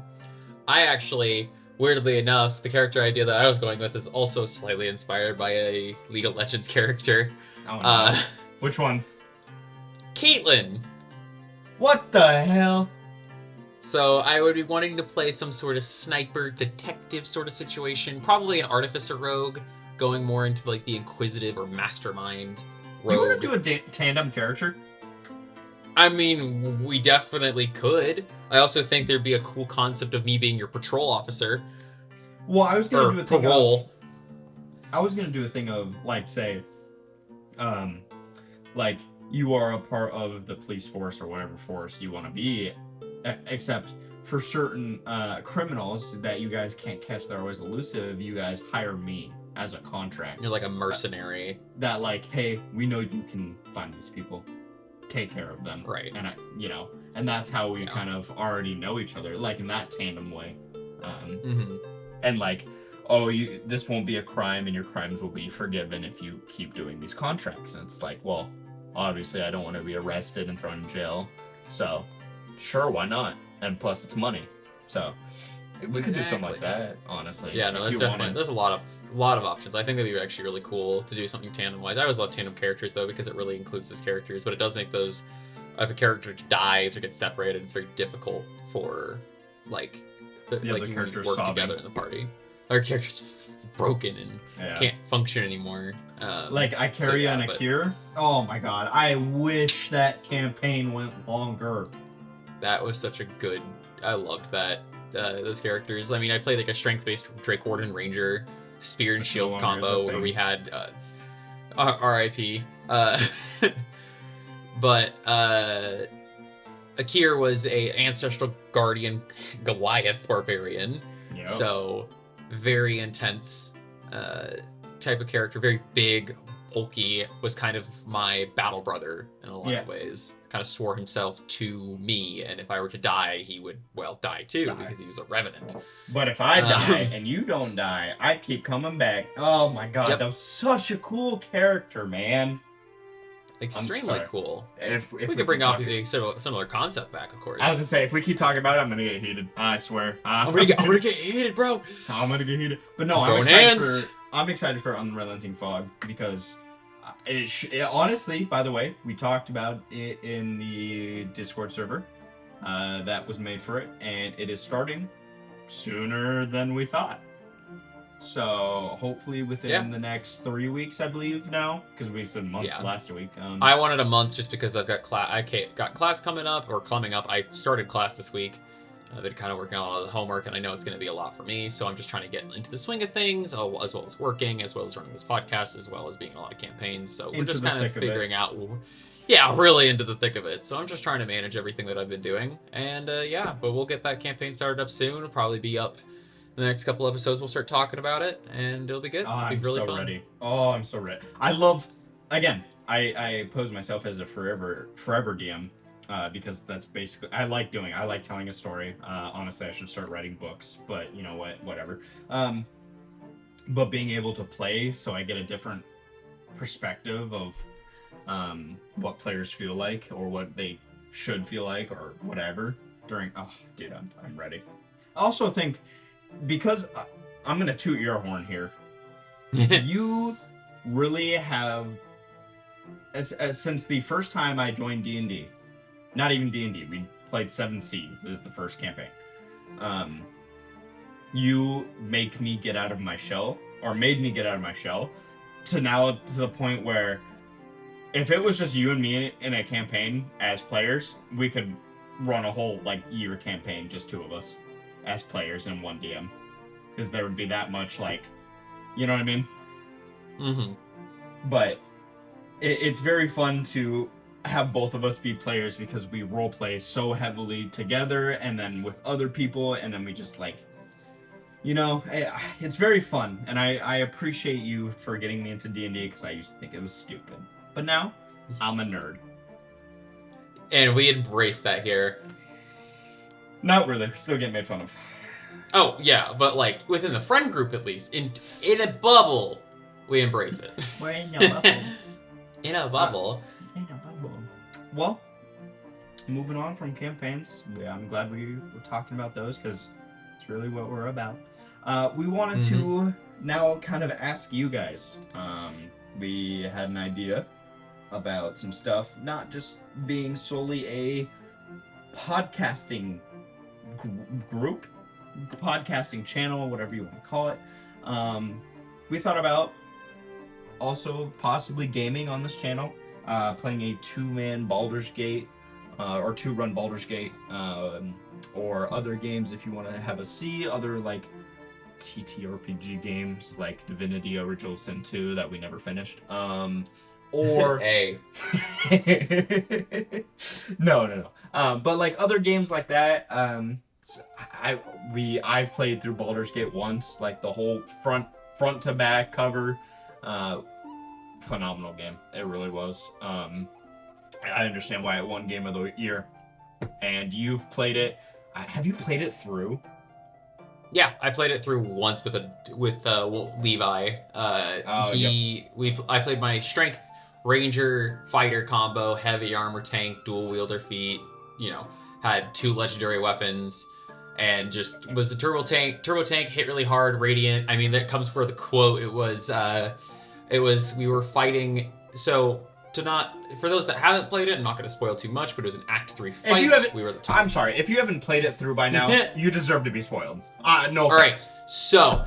I actually, weirdly enough, the character idea that I was going with is also slightly inspired by a League of Legends character.
Oh, no. Which one?
Caitlyn!
What the hell?
So I would be wanting to play some sort of sniper detective sort of situation, probably an artificer rogue, going more into like the inquisitive or mastermind
You want
rogue.
to do a tandem character?
I mean, we definitely could. I also think there'd be a cool concept of me being your patrol officer.
Well, I was gonna
Or
do a thing
parole.
I was gonna do a thing of like, say, like you are a part of the police force or whatever force you want to be, except for certain criminals that you guys can't catch, they're always elusive. You guys hire me as a contract.
You're like a mercenary.
That like, hey, we know you can find these people, take care of them,
Right.
And you know, and that's how we
Yeah.
kind of already know each other, like in that tandem way.
Mm-hmm.
And like, oh, this won't be a crime and your crimes will be forgiven if you keep doing these contracts. And it's like, well, obviously I don't want to be arrested and thrown in jail, so sure, why not? And plus it's money. So We could do something like
Exactly.
that, honestly.
Yeah, no,
if
there's
you
definitely
wanted.
there's a lot of options. I think that'd be actually really cool to do something tandem wise. I always love tandem characters though because it really includes those characters, but it does make those if a character dies or gets separated, it's very difficult for like
The other
like you when you
character's
work
sobbing.
together in the party. Our character's broken and
Yeah.
can't function anymore.
Like I carry on a cure. Oh my god, I wish that campaign went longer.
That was such a good. I loved that those characters. I mean, I played like a strength-based Drake Warden Ranger spear and
Which
shield
no longer is a
combo where
thing.
we had R.I.P. But Akir was a ancestral guardian Goliath barbarian.
Yep.
So very intense type of character, very big, bulky, was kind of my battle brother in a lot of ways. Kind of swore himself to me, and if I were to die, he would, well, die too, because he was a revenant.
But if I die and you don't die, I keep coming back. Oh my god,
Yep.
that was such a cool character, man.
Extremely cool.
If
we could bring obviously a similar concept back, of course.
I was gonna say, if we keep talking about it, I'm gonna get heated. I swear.
I'm gonna get heated, bro.
I'm gonna get heated. But no, I'm excited for Unrelenting Fog because honestly, by the way, we talked about it in the Discord server that was made for it, and it is starting sooner than we thought. So hopefully within the next 3 weeks, I believe now, because we said month last week.
I wanted a month just because I've got class. I got class coming up. I started class this week. I've been kind of working on a lot of the homework, and I know it's going to be a lot for me. So I'm just trying to get into the swing of things, as well as working, as well as running this podcast, as well as being in a lot of campaigns. So we're just kind of figuring out. Yeah, really into the thick of it. So I'm just trying to manage everything that I've been doing, and but we'll get that campaign started up soon. It'll probably be up. The next couple episodes, we'll start talking about it, and it'll be good. It'll be really fun.
Ready. Oh, I'm so ready. I love. Again, I pose myself as a forever DM because that's basically I like telling a story. Honestly, I should start writing books, but you know what? Whatever. But being able to play, so I get a different perspective of what players feel like or what they should feel like or whatever during. Oh, dude, I'm ready. I also think. Because I'm gonna toot your horn here. You really have, since the first time I joined D&D, not even D&D, we played 7C. This is the first campaign. You make me get out of my shell, or made me get out of my shell, to now to the point where, if it was just you and me in a campaign as players, we could run a whole year campaign, just two of us. As players and one DM, because there would be that much you know what I mean?
Mm-hmm.
But it's very fun to have both of us be players because we role play so heavily together, and then with other people, and then we just it's very fun, and I appreciate you for getting me into D&D because I used to think it was stupid, but now I'm a nerd.
And we embrace that here.
Not really. Still get made fun of.
Oh yeah, but within the friend group at least, in a bubble, we embrace it.
We're in a bubble.
In a bubble.
In a bubble. Well, moving on from campaigns, I'm glad we were talking about those because it's really what we're about. We wanted to now kind of ask you guys. We had an idea about some stuff, not just being solely a podcasting group, podcasting channel, whatever you want to call it. We thought about also possibly gaming on this channel, playing a two-man Baldur's Gate or two-run Baldur's Gate, or other games if you want to have a C, other TTRPG games like Divinity Original Sin 2 that we never finished. Or
hey.
No. But other games like that, I've played through Baldur's Gate once, the whole front to back cover. Phenomenal game. It really was. I understand why it won Game of the Year. And you've played it. Have you played it through?
Yeah, I played it through once with Levi. I played my strength ranger fighter combo, heavy armor tank, dual wielder feat. Had 2 legendary weapons. and just was a turbo tank. Turbo tank hit really hard, radiant. I mean, that comes for the quote. It was we were fighting. So for those that haven't played it, I'm not going to spoil too much, but it was an Act 3 fight. We were at the top.
I'm sorry, if you haven't played it through by now, you deserve to be spoiled. No offense.
All right, so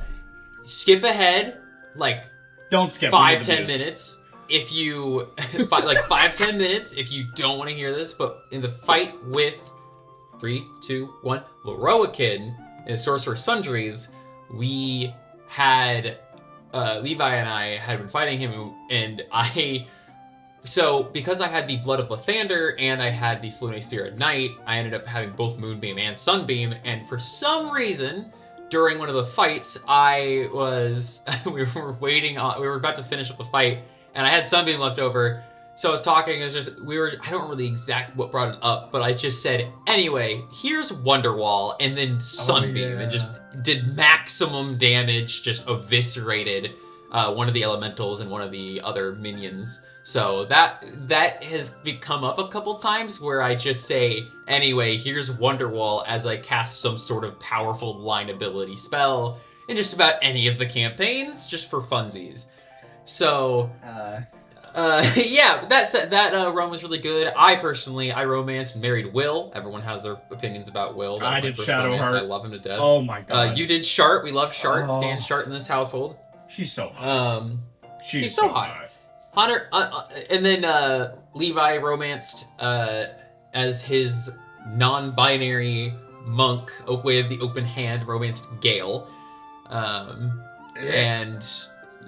skip ahead, like
don't skip
5-10 minutes. If you like 5-10 minutes, if you don't want to hear this, but in the fight with 3, 2, 1, Leroican in Sorcerer Sundries, we had Levi and I had been fighting him, and so because I had the Blood of Lathander and I had the Selûne Spear at Night, I ended up having both Moonbeam and Sunbeam, and for some reason, during one of the fights, we were about to finish up the fight, and I had Sunbeam left over, so I was talking, I don't remember the exact what brought it up, but I just said, anyway, here's Wonderwall, and then Sunbeam, and just did maximum damage, just eviscerated one of the elementals and one of the other minions. So that has come up a couple times where I just say, anyway, here's Wonderwall as I cast some sort of powerful line ability spell in just about any of the campaigns, just for funsies. So, yeah, that run was really good. I romanced and married Will. Everyone has their opinions about Will. That's
I did Shadowheart.
And I love him to death.
Oh my god.
You did Shart. We love Shart. Oh. Stan Shart in this household.
She's so hot.
She's so hot. Hunter, and then Levi romanced as his non-binary monk with the open hand, romanced Gale. And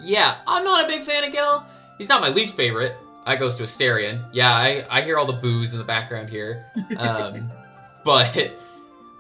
yeah, I'm not a big fan of Gale. He's not my least favorite. I goes to Asterion. Yeah, I hear all the boos in the background here. But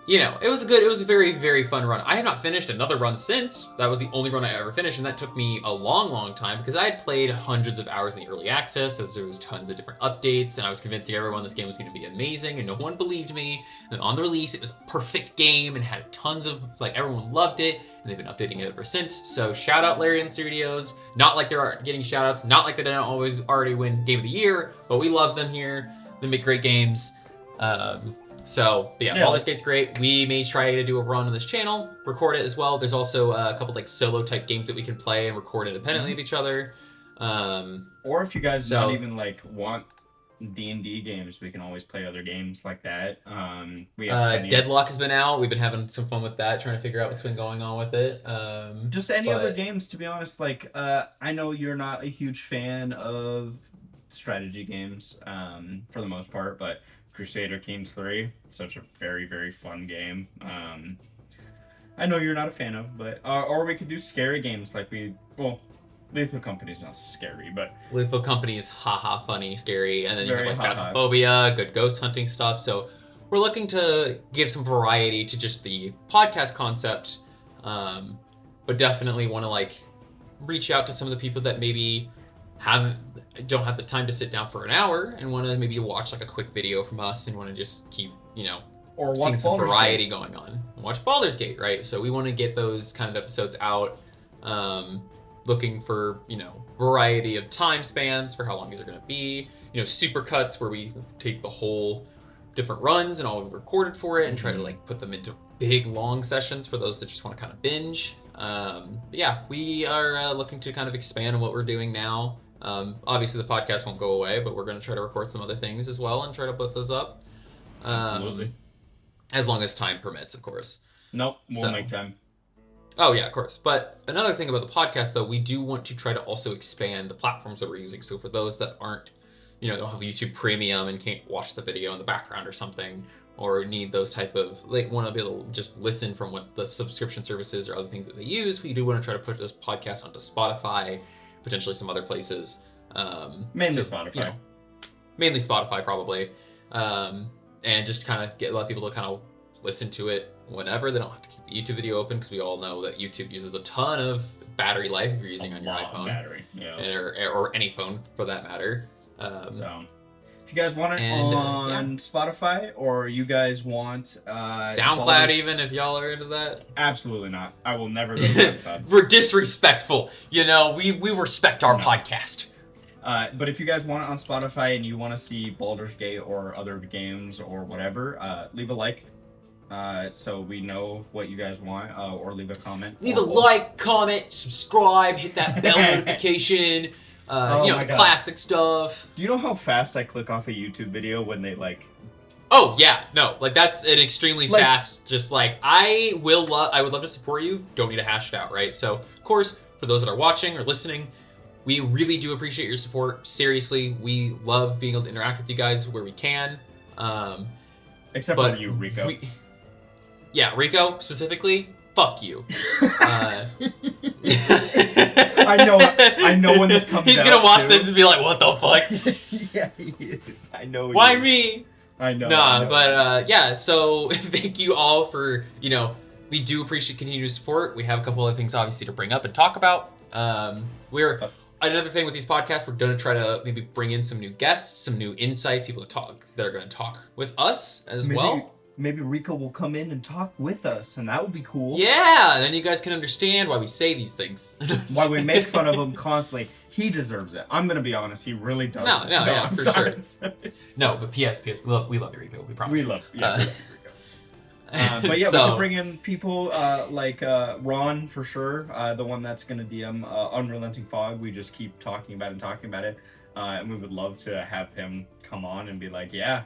you know, it was a very, very fun run. I have not finished another run since. That was the only run I ever finished, and that took me a long, long time because I had played hundreds of hours in the early access as there was tons of different updates, and I was convincing everyone this game was going to be amazing, and no one believed me. And on the release, it was a perfect game and had tons of, like, everyone loved it, and they've been updating it ever since. So shout out Larian Studios. Not like they're getting shout outs, not like they don't always already win Game of the Year, but we love them here. They make great games. But yeah, Baldur's Gate's great. We may try to do a run on this channel, record it as well. There's also a couple like solo type games that we can play and record independently of each other.
Or if you guys don't even like want D&D games, we can always play other games like that. We have
Deadlock has been out. We've been having some fun with that, trying to figure out what's been going on with it.
Just any other games, to be honest. Like I know you're not a huge fan of strategy games for the most part, but Crusader Kings 3, such a very, very fun game. I know you're not a fan of, but or we could do scary games like Lethal Company's not scary, but
Lethal Company's haha funny, scary, and then you have like Phasmophobia, good ghost hunting stuff. So we're looking to give some variety to just the podcast concept, but definitely want to like reach out to some of the people that maybe don't have the time to sit down for an hour and want to maybe watch like a quick video from us and want to just keep, or seeing some variety going on. Watch Baldur's Gate, right? So we want to get those kind of episodes out, looking for, variety of time spans for how long these are going to be. Super cuts where we take the whole different runs and all we recorded for it and try to like put them into big long sessions for those that just want to kind of binge. But yeah, we are looking to kind of expand on what we're doing now. Obviously the podcast won't go away, but we're going to try to record some other things as well and try to put those up.
Absolutely.
As long as time permits, of course.
Nope, we'll make time.
Oh yeah, of course. But another thing about the podcast though, we do want to try to also expand the platforms that we're using. So for those that aren't, don't have YouTube Premium and can't watch the video in the background or something, or need those type of, want to be able to just listen from what the subscription services or other things that they use, we do want to try to put those podcasts onto Spotify, potentially some other places.
Mainly Spotify.
Mainly Spotify, probably. And just kind of let people to kind of listen to it whenever. They don't have to keep the YouTube video open because we all know that YouTube uses a ton of battery life if you're using on your iPhone.
Battery, yeah.
Or any phone for that matter.
So if you guys want it on Spotify, or you guys want
SoundCloud, even if y'all are into that,
absolutely not. I will never go to SoundCloud.
We're disrespectful, we respect our podcast.
But if you guys want it on Spotify and you want to see Baldur's Gate or other games or whatever, leave a like. so we know what you guys want, or leave a comment.
Leave a like, comment, subscribe, hit that bell notification.
Oh
you know,
my
the
God.
classic stuff.
Do you know how fast I click off a YouTube video when they like?
Oh yeah, no, like that's an extremely
Like-
fast. Just like I would love to support you. Don't need to hash it out, right? So of course, for those that are watching or listening, we really do appreciate your support. Seriously, we love being able to interact with you guys where we can.
Except
But
for you, Rico.
Yeah, Rico specifically. Fuck you.
I know when this comes
He's
out,
gonna watch
too.
this and be like, "What the fuck?
Yeah, he is. I know. He
Why
is.
me?"
I know.
Nah, but yeah. So thank you all for we do appreciate continued support. We have a couple of things obviously to bring up and talk about. We're another thing with these podcasts. We're gonna try to maybe bring in some new guests, some new insights, people that are gonna talk with us as well.
Maybe Rico will come in and talk with us, and that would be cool.
Yeah, then you guys can understand why we say these things.
Why we make fun of him constantly. He deserves it. I'm gonna be honest. He really does.
No, yeah,
I'm
for
sorry.
No, but PS, we love you, Rico. We promise.
We love you, Rico. But yeah, we could bring in people like Ron for sure, the one that's gonna DM Unrelenting Fog. We just keep talking about it, and we would love to have him come on and be like, yeah,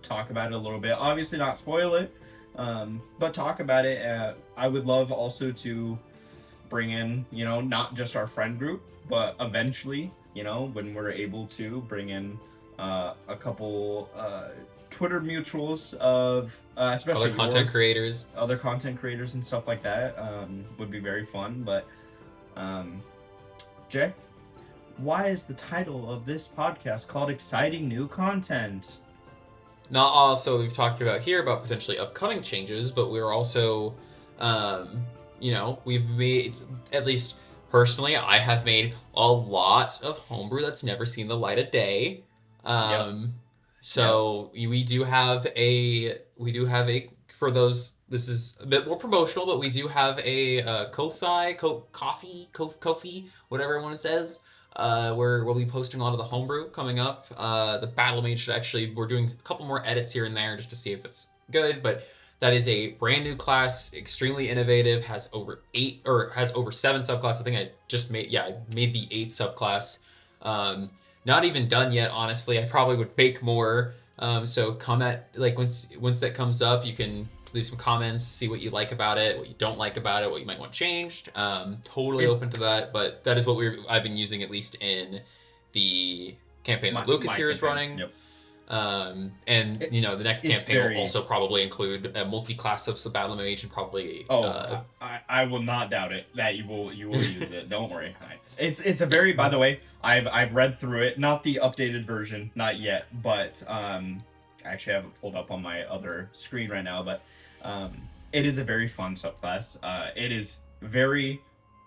talk about it a little bit. Obviously, not spoil it, but talk about it. I would love also to bring in, not just our friend group, but eventually, when we're able to bring in a couple Twitter mutuals of especially other content creators and stuff like that would be very fun. But Jay, why is the title of this podcast called Exciting New Content?
Not also we've talked about here about potentially upcoming changes, but we're also we've made, at least personally, I have made a lot of homebrew that's never seen the light of day. So we do have a for those, this is a bit more promotional, but we do have a Ko-fi, whatever one it says, where we'll be posting a lot of the homebrew coming up. The Battle Mage we're doing a couple more edits here and there just to see if it's good, but that is a brand new class, extremely innovative, has over 7 subclasses. I think I made the 8th subclass. Not even done yet, honestly. I probably would make more. So comment, once that comes up, you can leave some comments, see what you like about it, what you don't like about it, what you might want changed. Totally open to that, but that is what I've been using, at least in the campaign that Lucas here is running.
Yep.
And the next campaign will also probably include a multi-class of Battle Mage and probably.
I will not doubt it that you will use it. Don't worry. It's a very, by the way, I've read through it, not the updated version, not yet, but actually I have it pulled up on my other screen right now, but it is a very fun subclass. It is very,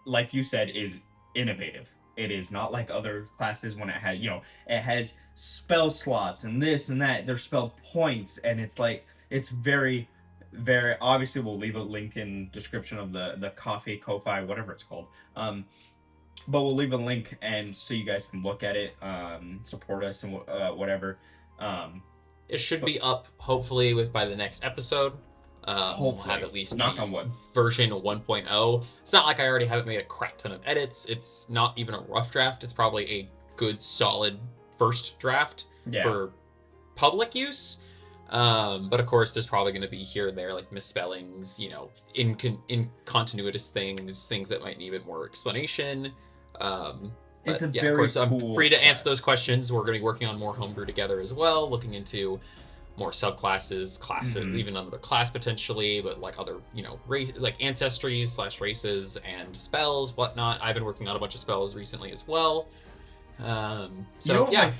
like you said, is innovative. It is not like other classes when it had, it has spell slots and this and that. There's spell points, and it's very, very, obviously we'll leave a link in description of the Ko-fi, whatever it's called. But we'll leave a link and so you guys can look at it, support us and whatever.
It should be up hopefully by the next episode. We'll have at least
knock on wood.
Version 1.0. It's not like I already haven't made a crap ton of edits. It's not even a rough draft. It's probably a good solid first draft for public use. But of course, there's probably going to be here and there like misspellings, incontinuous things that might need a bit more explanation.
It's a
of
very
course, I'm
cool
free to
class.
answer those questions. We're going to be working on more homebrew together as well, looking into more subclasses, classes, even another class potentially, but like other, race, like ancestries / races and spells, whatnot. I've been working on a bunch of spells recently as well.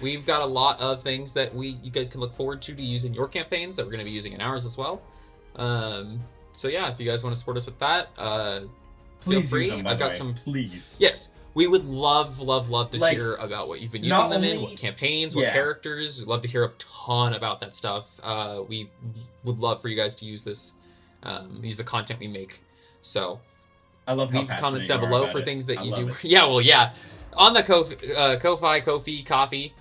We've got a lot of things that you guys can look forward to use in your campaigns that we're going to be using in ours as well. If you guys want to support us with that, feel free. I've got some.
Please.
Yes. We would love to hear about what you've been using them in, what campaigns, what characters. We'd love to hear a ton about that stuff. We would love for you guys to use this, use the content we make. So,
I love how
leave comments down below for things that you do.
It.
On the Ko-fi, coffee.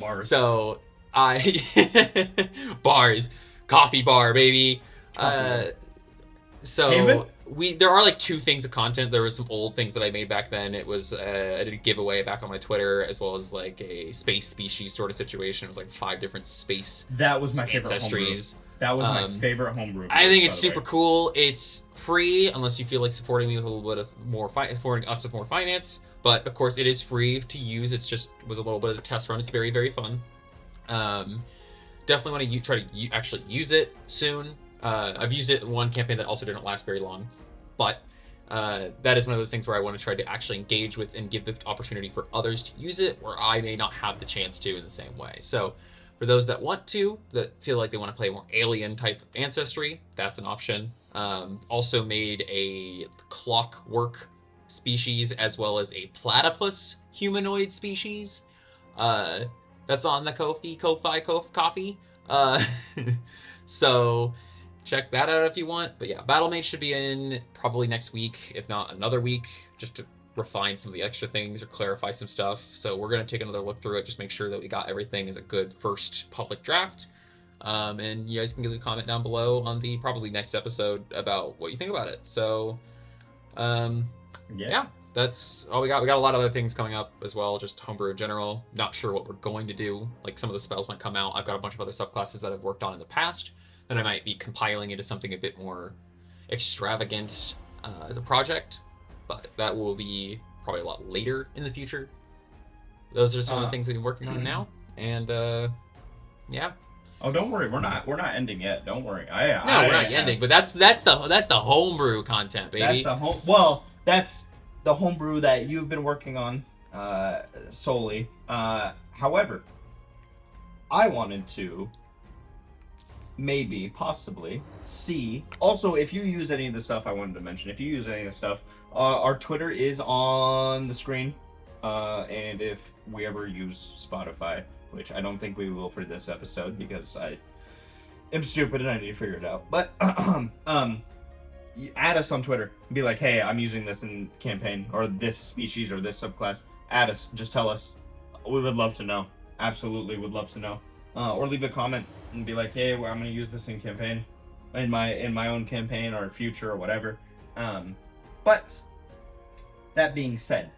Bars.
So bars. Coffee bar, baby.
Coffee bar.
So
Haven?
there are like 2 things of content. There was some old things that I made back then. It was I did a giveaway back on my Twitter, as well as like a space species sort of situation. It was like 5 different space
That was my favorite
ancestries.
homebrew. That was my favorite homebrew.
I think it's super cool. It's free unless you feel like supporting me with a little bit of more supporting us with more finance. But of course, it is free to use. It's just was a little bit of a test run. It's very, very fun. Definitely want to try to actually use it soon. I've used it in one campaign that also didn't last very long, but that is one of those things where I want to try to actually engage with and give the opportunity for others to use it, where I may not have the chance to in the same way. So for those that want to, that feel like they want to play more alien type ancestry, that's an option. Also made a clockwork species as well as a platypus humanoid species. That's on the Ko-fi. So check that out if you want. But yeah, Battlemate should be in probably next week, if not another week, just to refine some of the extra things or clarify some stuff. So we're going to take another look through it, just make sure that we got everything as a good first public draft. And you guys can give a comment down below on the probably next episode about what you think about it. So yeah, that's all we got. We got a lot of other things coming up as well, just homebrew in general. Not sure what we're going to do. Like some of the spells might come out. I've got a bunch of other subclasses that I've worked on in the past that I might be compiling into something a bit more extravagant as a project, but that will be probably a lot later in the future. Those are some of the things we've been working on now, and yeah.
Oh, don't worry, we're not ending yet. Don't worry.
We're not ending, but that's the homebrew content, baby.
That's the homebrew that you've been working on solely. However, I wanted to possibly see. Also, if you use any of the stuff I wanted to mention, if you use any of the stuff, our Twitter is on the screen. And if we ever use Spotify, which I don't think we will for this episode because I am stupid and I need to figure it out. But add us on Twitter and be like, hey, I'm using this in campaign or this species or this subclass. Add us. Just tell us. We would love to know. Absolutely would love to know. Or leave a comment and be like, hey, well, I'm going to use this in campaign, in my own campaign or future or whatever. But that being said,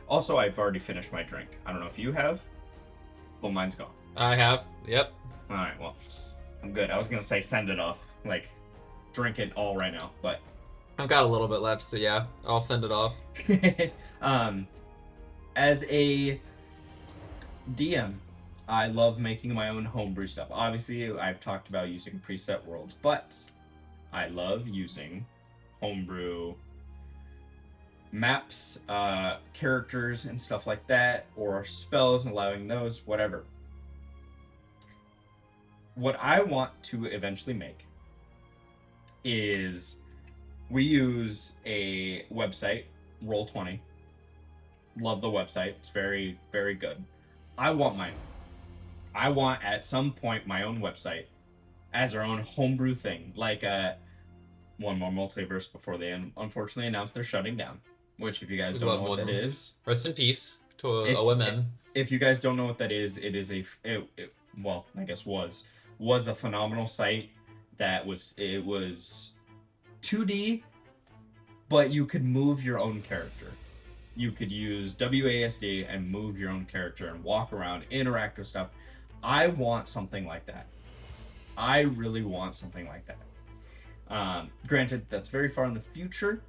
also, I've already finished my drink. I don't know if you have. Well, mine's gone.
I have. Yep.
All right. Well, I'm good. I was gonna say send it off, like drink it all right now, but
I've got a little bit left, so yeah, I'll send it off.
As a DM, I love making my own homebrew stuff. Obviously, I've talked about using preset worlds, but I love using homebrew maps, characters and stuff like that, or spells and allowing those, whatever. What I want to eventually make is we use a website, Roll20. Love the website. It's very, very good. I want at some point my own website as our own homebrew thing, like One More Multiverse before they unfortunately announced they're shutting down. Which, if you guys don't know what that is,
rest in peace to OMM.
If you guys don't know what that is, it is well, I guess was a phenomenal site that was 2D, but you could move your own character. You could use WASD and move your own character and walk around, interact with stuff. I want something like that. I really want something like that. Granted, that's very far in the future.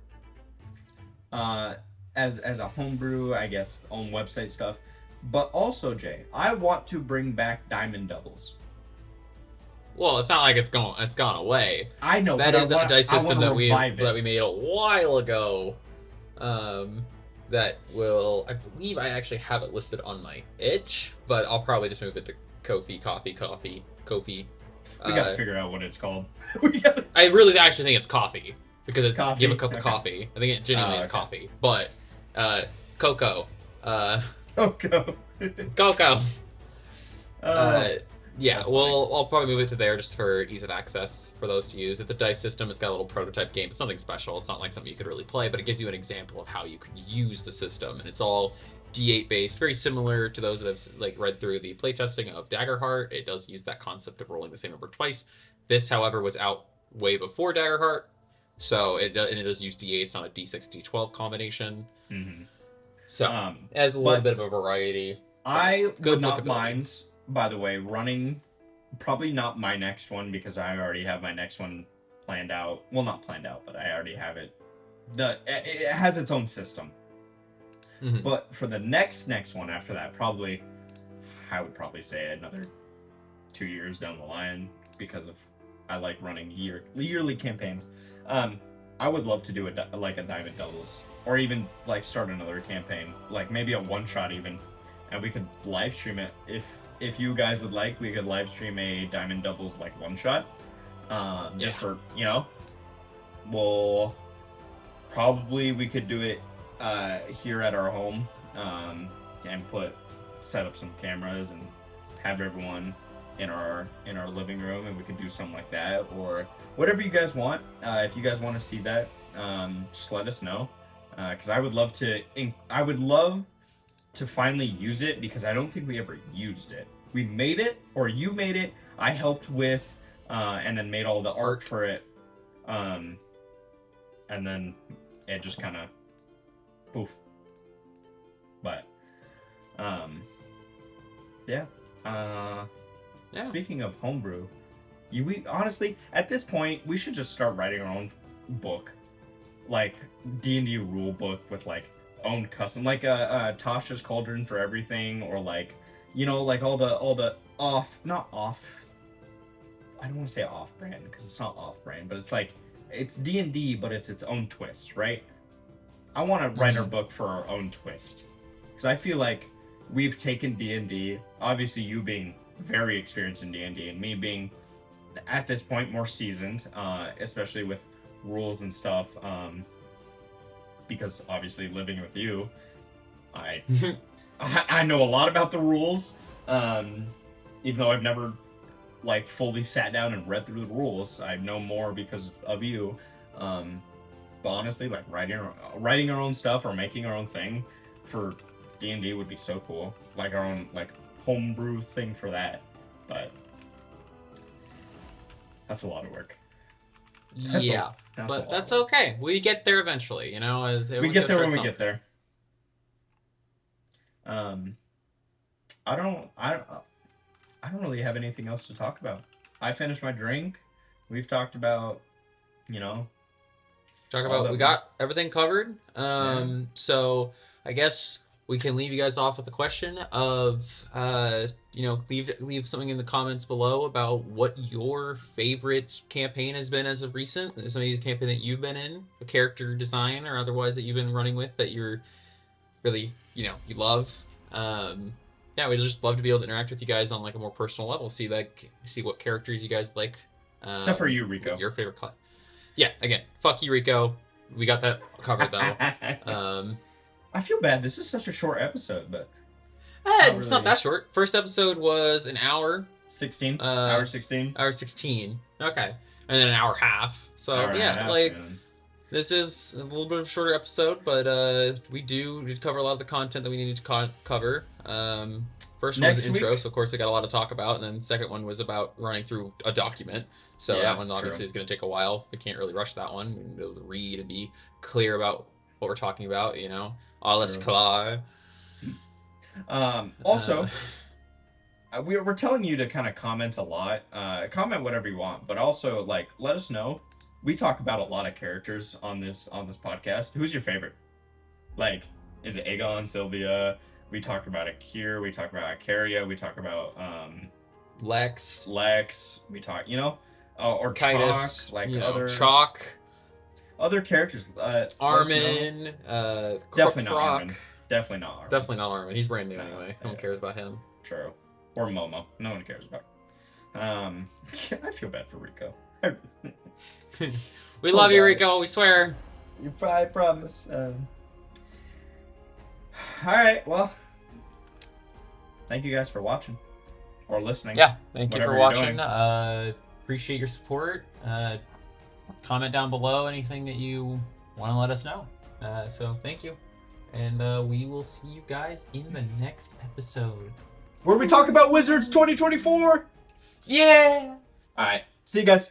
As a homebrew, I guess, own website stuff. But also, Jay, I want to bring back diamond doubles.
Well, it's not like it's gone away.
I know
that is a dice system that we made a while ago. That will, I believe, I actually have it listed on my itch, but I'll probably just move it to Ko-fi.
We gotta figure out what it's called.
I really actually think it's coffee. Because it's
coffee?
Give a cup of coffee. I think it genuinely is coffee. But cocoa.
Cocoa.
Cocoa. Yeah, I'll probably move it to there just for ease of access for those to use. It's a dice system. It's got a little prototype game. It's nothing special. It's not like something you could really play, but it gives you an example of how you could use the system. And it's all D8 based, very similar to those that have like read through the playtesting of Daggerheart. It does use that concept of rolling the same number twice. This, however, was out way before Daggerheart, so it does use D8s, not a D6 D12 combination.
Mm-hmm.
So it has a little bit of a variety.
I would not mind, by the way, running. Probably not my next one because I already have my next one planned out. Well, not planned out, but I already have it. It has its own system. Mm-hmm. But for the next one after that, I would probably say another 2 years down the line because I like running yearly campaigns. I would love to do a Diamond Doubles or even like start another campaign, like maybe a one shot even, and we could live stream it if you guys would like. We could live stream a Diamond Doubles like one shot, just for Well, probably we could do it here at our home, and set up some cameras and have everyone in our living room, and we could do something like that, or whatever you guys want. If you guys want to see that, just let us know, because I would love to finally use it, because I don't think we ever used it. We made it, or you made it. I helped with, and then made all the art for it, and then it just kind of poof. But speaking of homebrew, we honestly, at this point, we should just start writing our own book, like D&D rule book with like own custom, like Tasha's Cauldron for everything, or like, like all the not off. I don't want to say off brand because it's not off brand, but it's like it's D&D, but it's its own twist, right? I want to write our book for our own twist, because I feel like we've taken D&D, obviously you being very experienced in D&D, and me being at this point more seasoned, especially with rules and stuff, because obviously living with you, I know a lot about the rules, even though I've never like fully sat down and read through the rules. I know more because of you. But honestly, like writing our own stuff or making our own thing for D&D would be so cool. Like our own like homebrew thing for that. But that's a lot of work.
That's okay. We get there eventually,
We get there when we get there. I don't really have anything else to talk about. I finished my drink. We've talked about,
we got everything covered. So I guess we can leave you guys off with a question of, leave something in the comments below about what your favorite campaign has been as of recent. Some of these campaign that you've been in, a character design or otherwise that you've been running with that you're really, you love. We'd just love to be able to interact with you guys on like a more personal level. See what characters you guys like.
Except for you, Rico.
Your favorite class. Yeah, again, fuck you, Rico. We got that covered though.
I feel bad. This is such a short episode, but
it's not that short. First episode was an hour.
16. Hour 16.
Hour 16. Okay, and then an hour half. So this is a little bit of a shorter episode, but we did cover a lot of the content that we needed to cover. First one was the intro, so of course we got a lot to talk about, and then the second one was about running through a document. So that one obviously is going to take a while. We can't really rush that one. We're going to be able to read and be clear about what we're talking about, all is klar.
Also, we're telling you to kind of comment a lot. Comment whatever you want, but also like let us know. We talk about a lot of characters on this podcast. Who's your favorite? Like, is it Aegon, Sylvia? We talk about Akir. We talk about Ikaria. We talk about
Lex.
We talk, or
Titus.
Chalk,
Chalk.
Other characters.
Armin.
Definitely not Armin. Definitely not Armin.
Definitely not Armin. He's brand new anyway. No one cares about him.
True. Or Momo. No one cares about. I feel bad for Rico.
We love you, Rico. We swear.
I promise. All right. Well, thank you guys for watching or listening.
Yeah, thank you for watching. Appreciate your support. Comment down below anything that you want to let us know. So thank you. And we will see you guys in the next episode.
Where we talk about Wizards 2024.
Yeah!
All right. See you guys.